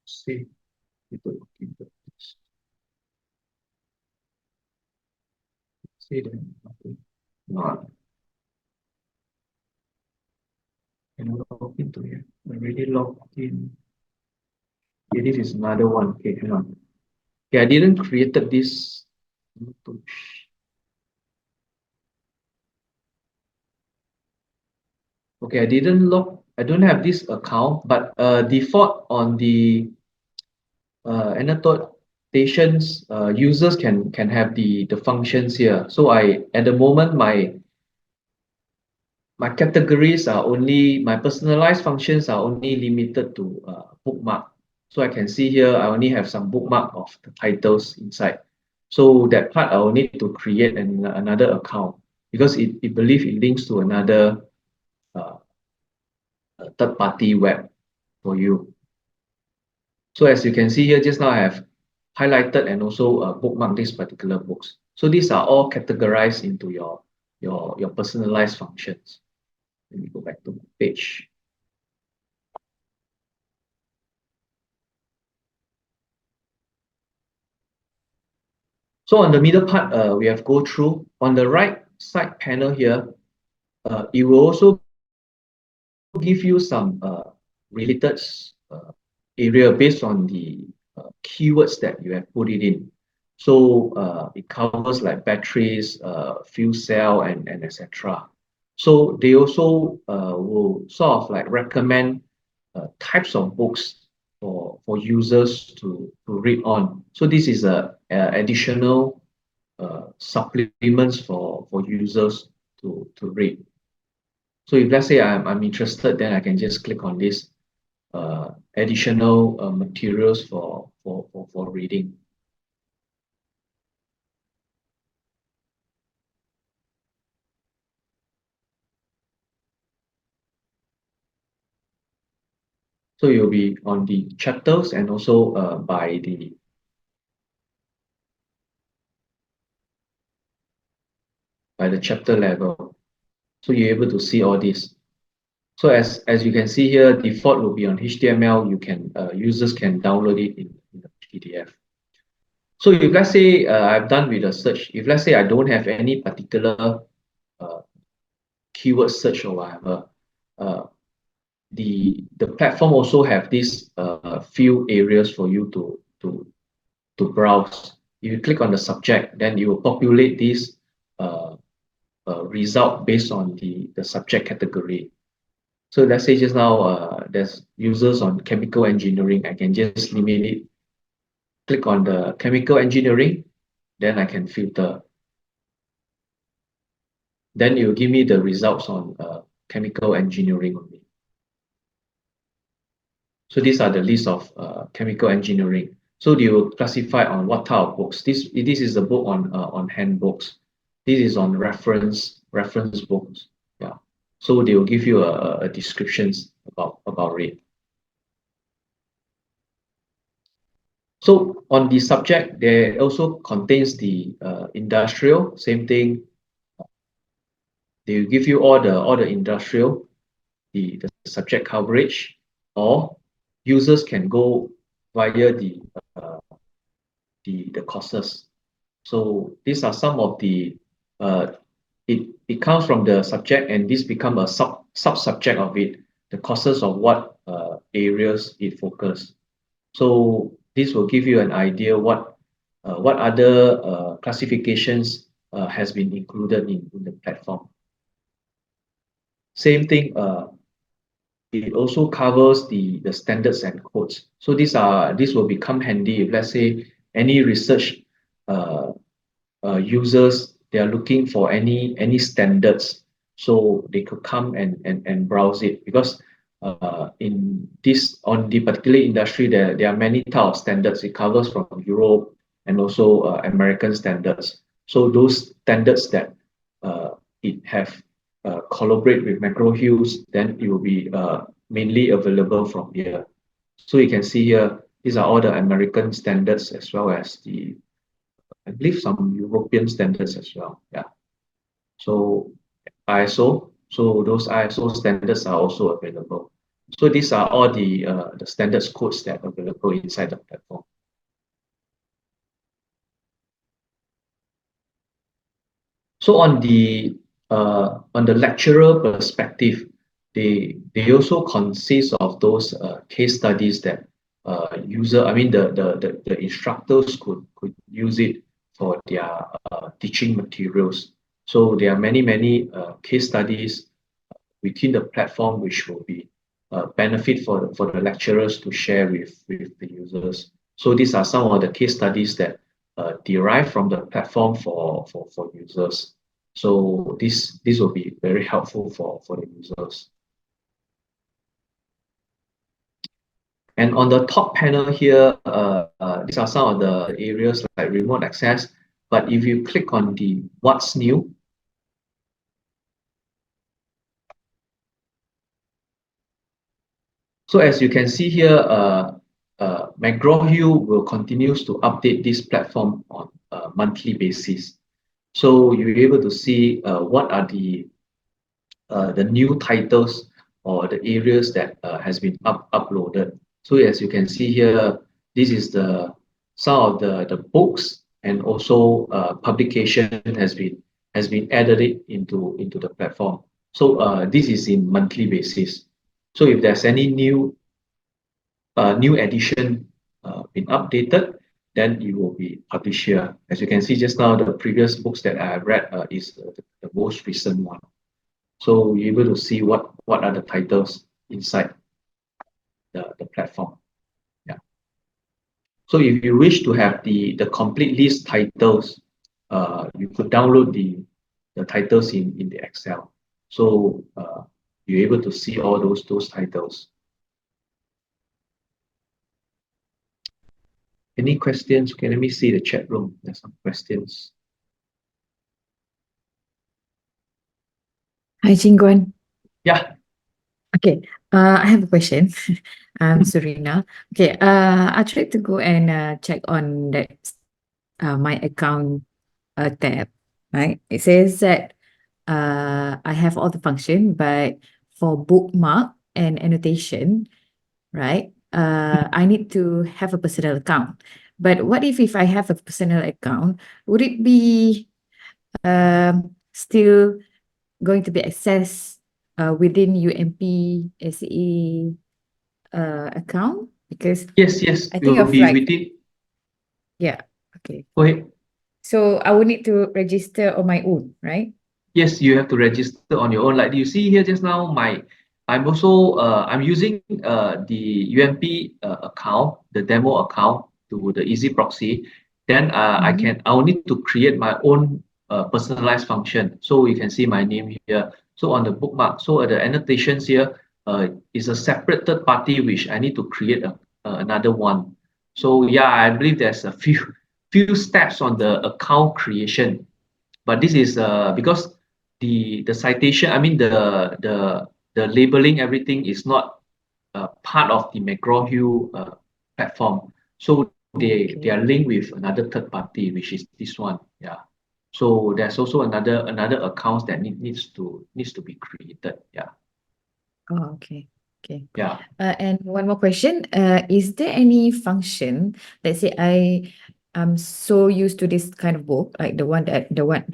See, people looking at this. See them. Okay. No, can I log into here? I already logged in. Okay, this is another one. Okay, hang on. Okay, I didn't created this. Okay, I don't have this account, but default on the annotations, users can have the functions here. So at the moment my categories are only, my personalized functions are only limited to bookmark. So I can see here I only have some bookmark of the titles inside. So that part I will need to create another account because it believe it links to another uh, third-party web for you. So as you can see here, just now I have highlighted and also bookmarked these particular books. So these are all categorized into your personalized functions. Let me go back to the page. So on the middle part, we have go through. On the right side panel here, it will also give you some related area based on the keywords that you have put it in. So it covers like batteries, fuel cell, and etc. So they also will sort of like recommend types of books for users to read on. So this is a additional supplements for users to read. So if let's say I'm interested, then I can just click on this additional materials for reading. So you'll be on the chapters and also by the chapter level. So you're able to see all this. So as you can see here, default will be on HTML. You can users can download it in the PDF. So if let's say I've done with a search, if let's say I don't have any particular keyword search or whatever, the platform also have these few areas for you to browse. If you click on the subject, then you will populate this result based on the subject category. So let's say just now there's users on chemical engineering. I can just limit it. Click on the chemical engineering, then I can filter. Then it will give me the results on chemical engineering only. So these are the list of chemical engineering. So they will classify on what type of books. This is a book on handbooks. This is on reference books. Yeah. So they will give you a descriptions about it. So on the subject, there also contains the industrial, same thing. They will give you all the industrial, the subject coverage, or users can go via the courses. So these are some of the it comes from the subject, and this become a sub-subject of it, the courses of what areas it focus. So this will give you an idea what other classifications has been included in the platform. Same thing, it also covers the standards and codes. So this will become handy if let's say any research users, they are looking for any standards, so they could come and browse it, because in this on the particular industry there are many type of standards. It covers from Europe and also American standards. So those standards that it have collaborate with macro hues, then it will be mainly available from here. So you can see here, these are all the American standards as well as the, I believe, some European standards as well. Yeah. So ISO, so those ISO standards are also available. So these are all the standards codes that are available inside the platform. So on the lecturer perspective, they also consist of those case studies that the instructors could use it for their teaching materials. So there are many case studies within the platform, which will be benefit for the lecturers to share with the users. So these are some of the case studies that derive from the platform for users. So this will be very helpful for the users. And on the top panel here, these are some of the areas like remote access. But if you click on the what's new, so as you can see here, McGraw-Hill will continues to update this platform on a monthly basis. So you're able to see what are the new titles or the areas that has been uploaded. So as you can see here, this is some of the books, and also publication has been added into the platform. So this is in monthly basis. So if there's any new edition been updated, then it will be published here. As you can see just now, the previous books that I have read is the most recent one. So you're able to see what are the titles inside the platform. Yeah. So if you wish to have the complete list titles, you could download the titles in the Excel. So you're able to see all those titles. Any questions? Okay, let me see the chat room. There's some questions. Hi, Chinguan. Yeah. Okay, I have a question. I'm Serena. Okay, I tried to go and check on that my account tab, right? It says that I have all the function, but for bookmark and annotation, right? I need to have a personal account. But what if I have a personal account, would it be still going to be accessed within UMP SE account? Because Yes, I it think will of be like, within. yeah, okay. Go ahead. So I would need to register on my own, right? Yes, you have to register on your own. Like you see here just now, I'm also I'm using the UMP account, the demo account to the Easy Proxy. Then I will need to create my own personalized function. So you can see my name here. So on the bookmark, so the annotations here is a separate third party which I need to create another one. So yeah, I believe there's a few steps on the account creation, but this is because the citation, I mean the labeling, everything is not part of the McGraw-Hill platform. So they are linked with another third party, which is this one. Yeah. So there's also another accounts that needs to be created. Yeah. Oh, okay. Okay. Yeah. And one more question. Is there any function, let's say I'm so used to this kind of book, like the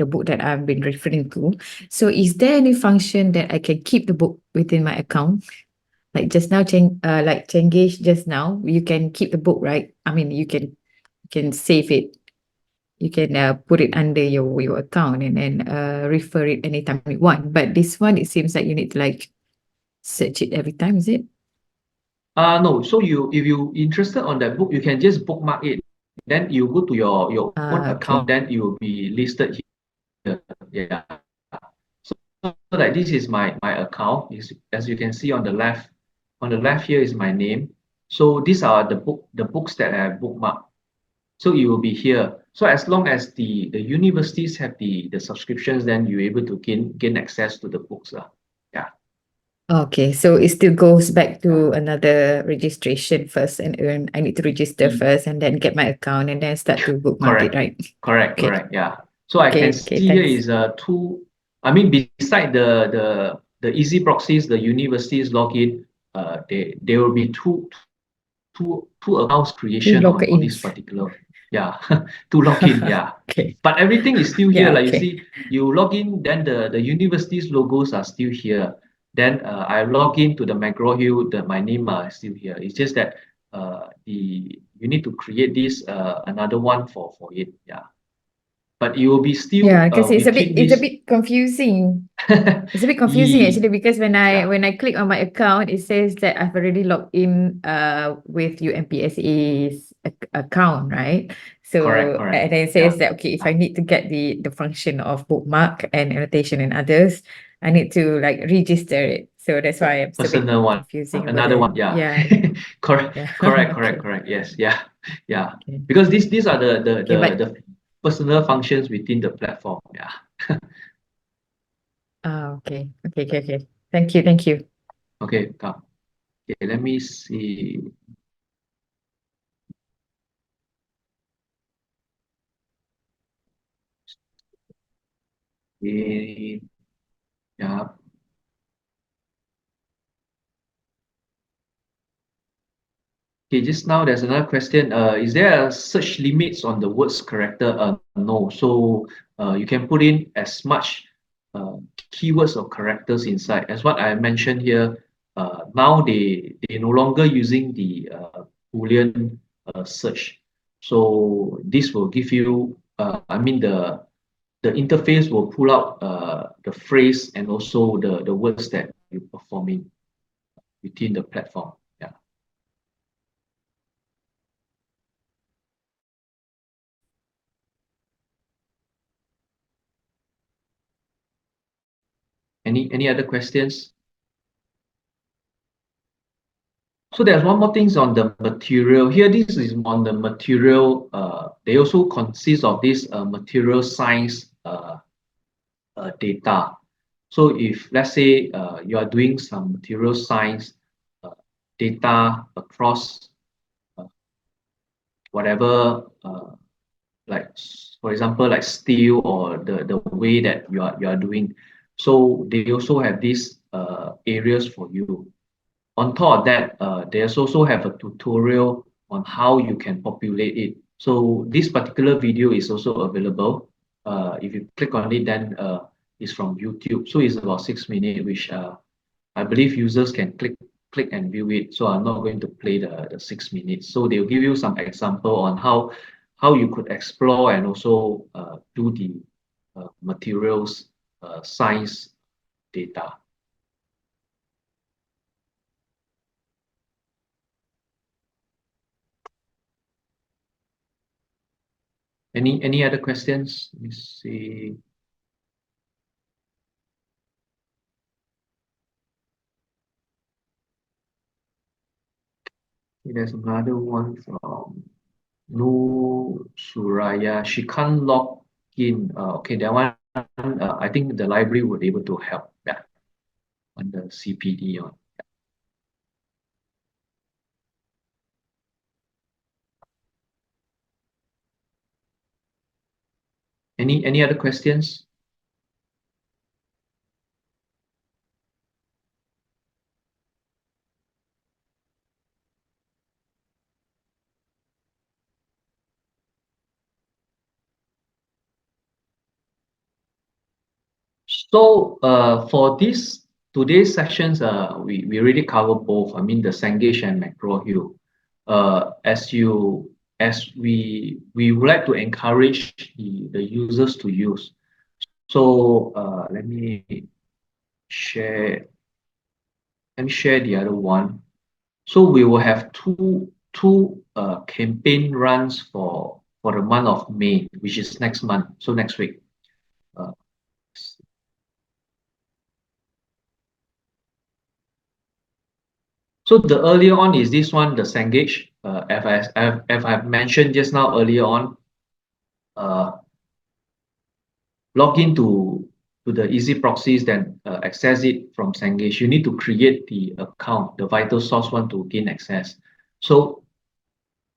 book that I've been referring to. So is there any function that I can keep the book within my account? Like just now, like Cengage just now, you can keep the book, right? I mean, you can save it. You can put it under your account and then refer it anytime you want. But this one, it seems like you need to like search it every time, is it? No. So if you interested on that book, you can just bookmark it. Then you go to your own Okay. account. Then you will be listed here. Yeah. So like this is my account. As you can see on the left, here is my name. So these are the books that I have bookmarked. So it will be here. So as long as the universities have the subscriptions, then you're able to gain access to the books. Yeah. Okay, so it still goes back to another registration first, and I need to register first and then get my account and then start to bookmark it, right? Correct. Okay. Correct. Yeah. So I can see here thanks. is two. I mean, beside the easy proxies, the universities login, there will be two accounts creation on this logins. particular. Yeah. To login. Yeah. Okay. But everything is still here. Yeah, Like you okay. see, you log in, then the university's logos are still here. Then I log in to the McGraw-Hill, my name is still here. It's just that you need to create this another one for it. Yeah. but it will be still Yeah, because it's a within bit this. confusing. It's a bit confusing Ye- actually because when I yeah. click on my account, it says that I've already logged in with UMPSA's account, right? Correct, So correct. and then it Yeah. says that okay, if I need to get the function of bookmark and annotation and others, I need to like register it. So that's why it's a bit Personal one. confusing about Another it. one. Yeah. Yeah, Correct, yeah. correct, Okay. correct. Yes, yeah, yeah. Okay. Because these are the Okay, but the personal functions within the platform. Yeah. okay. Okay. Thank you. Okay, come. Okay, let me see. Okay, yeah. Okay, just now there's another question. Is there a search limits on the words character? No. So you can put in as much keywords or characters inside. As what I mentioned here, now they no longer using the Boolean search. So this will give you, I mean the interface will pull out the phrase and also the words that you're performing within the platform. Yeah. Any other questions? So there's one more things on the material. Here, this is on the material. They also consist of this material science data. So if let's say you are doing some material science data across whatever, for example, like steel or the way that you are doing. So they also have these areas for you. On top of that, there's also have a tutorial on how you can populate it. So this particular video is also available. If you click on it, then it's from YouTube. So it's about 6 minutes, which I believe users can click and view it. So I'm not going to play the 6 minutes. So they'll give you some example on how you could explore and also do the materials science data. Any other questions? Let me see. There's another one from No Suraya. She can't log in. Okay, that one I think the library would be able to help. Yeah, on the CPD on. Any other questions? So for this today's sessions, we really cover both. I mean the Cengage and macro hue. As we would like to encourage the users to use. So let me share the other one. So we will have two campaign runs for the month of May, which is next month. So next week. Uh, So the earlier on is this one, the Cengage. As I've mentioned just now earlier on, log into the easy proxies, then access it from Cengage. You need to create the account, the vital source one to gain access. So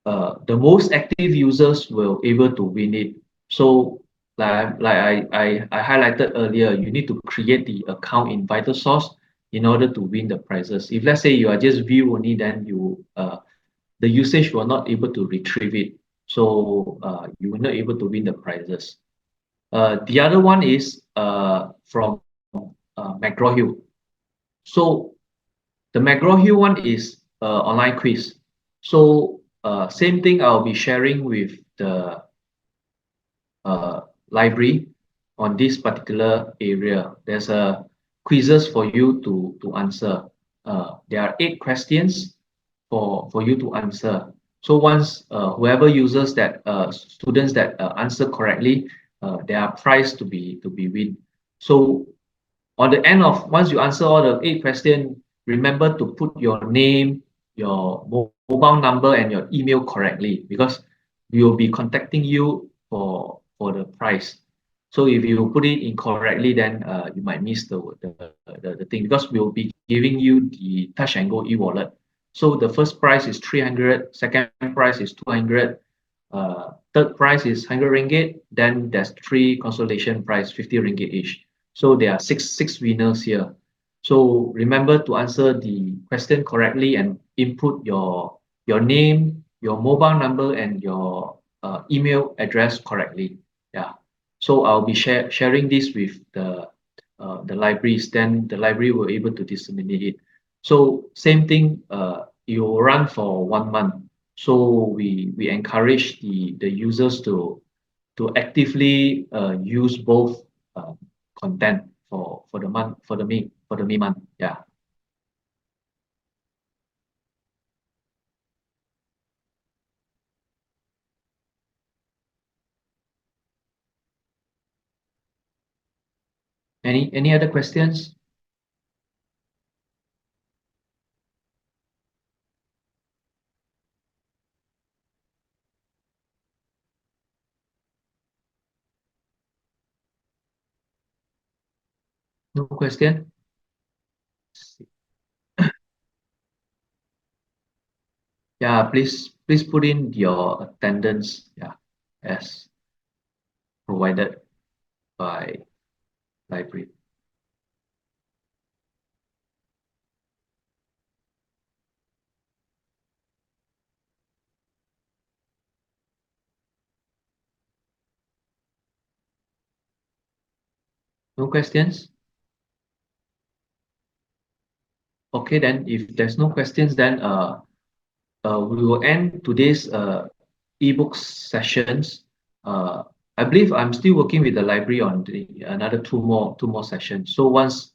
the most active users will able to win it. So like I highlighted earlier, you need to create the account in vital source in order to win the prizes. If let's say you are just view only, then the usage will not able to retrieve it. So you will not able to win the prizes. The other one is from McGraw-Hill. So the McGraw-Hill one is online quiz. So same thing I'll be sharing with the library on this particular area. There's a quizzes for you to answer. There are 8 questions for you to answer. So once whoever users that students that answer correctly, there are prize to be win. So on the end of once you answer all the 8 questions, remember to put your name, your mobile number, and your email correctly, because we will be contacting you for the prize. So if you put it incorrectly, then you might miss the thing, because we will be giving you the Touch and Go e-wallet. So the first prize is 300, second prize is 200, third prize is 100 ringgit. Then there's 3 consolation prize, 50 ringgit each. So there are six winners here. So remember to answer the question correctly and input your name, your mobile number, and your email address correctly. Yeah. So I'll be sharing this with the libraries. Then the library will be able to disseminate it. So same thing. It will run for 1 month. So we encourage the users to actively use both content for the month, for the May month. Yeah. Any other questions? No question? Yeah, please put in your attendance, yeah, as provided by library. No questions? Okay, then if there's no questions, then we will end today's ebooks sessions. I believe I'm still working with the library on another two more sessions. So once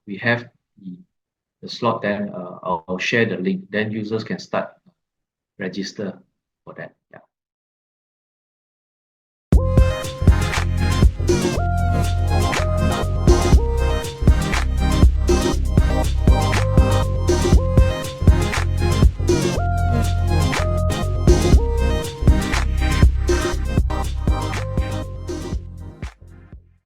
we have the slot, then I'll share the link. Then users can start register for that.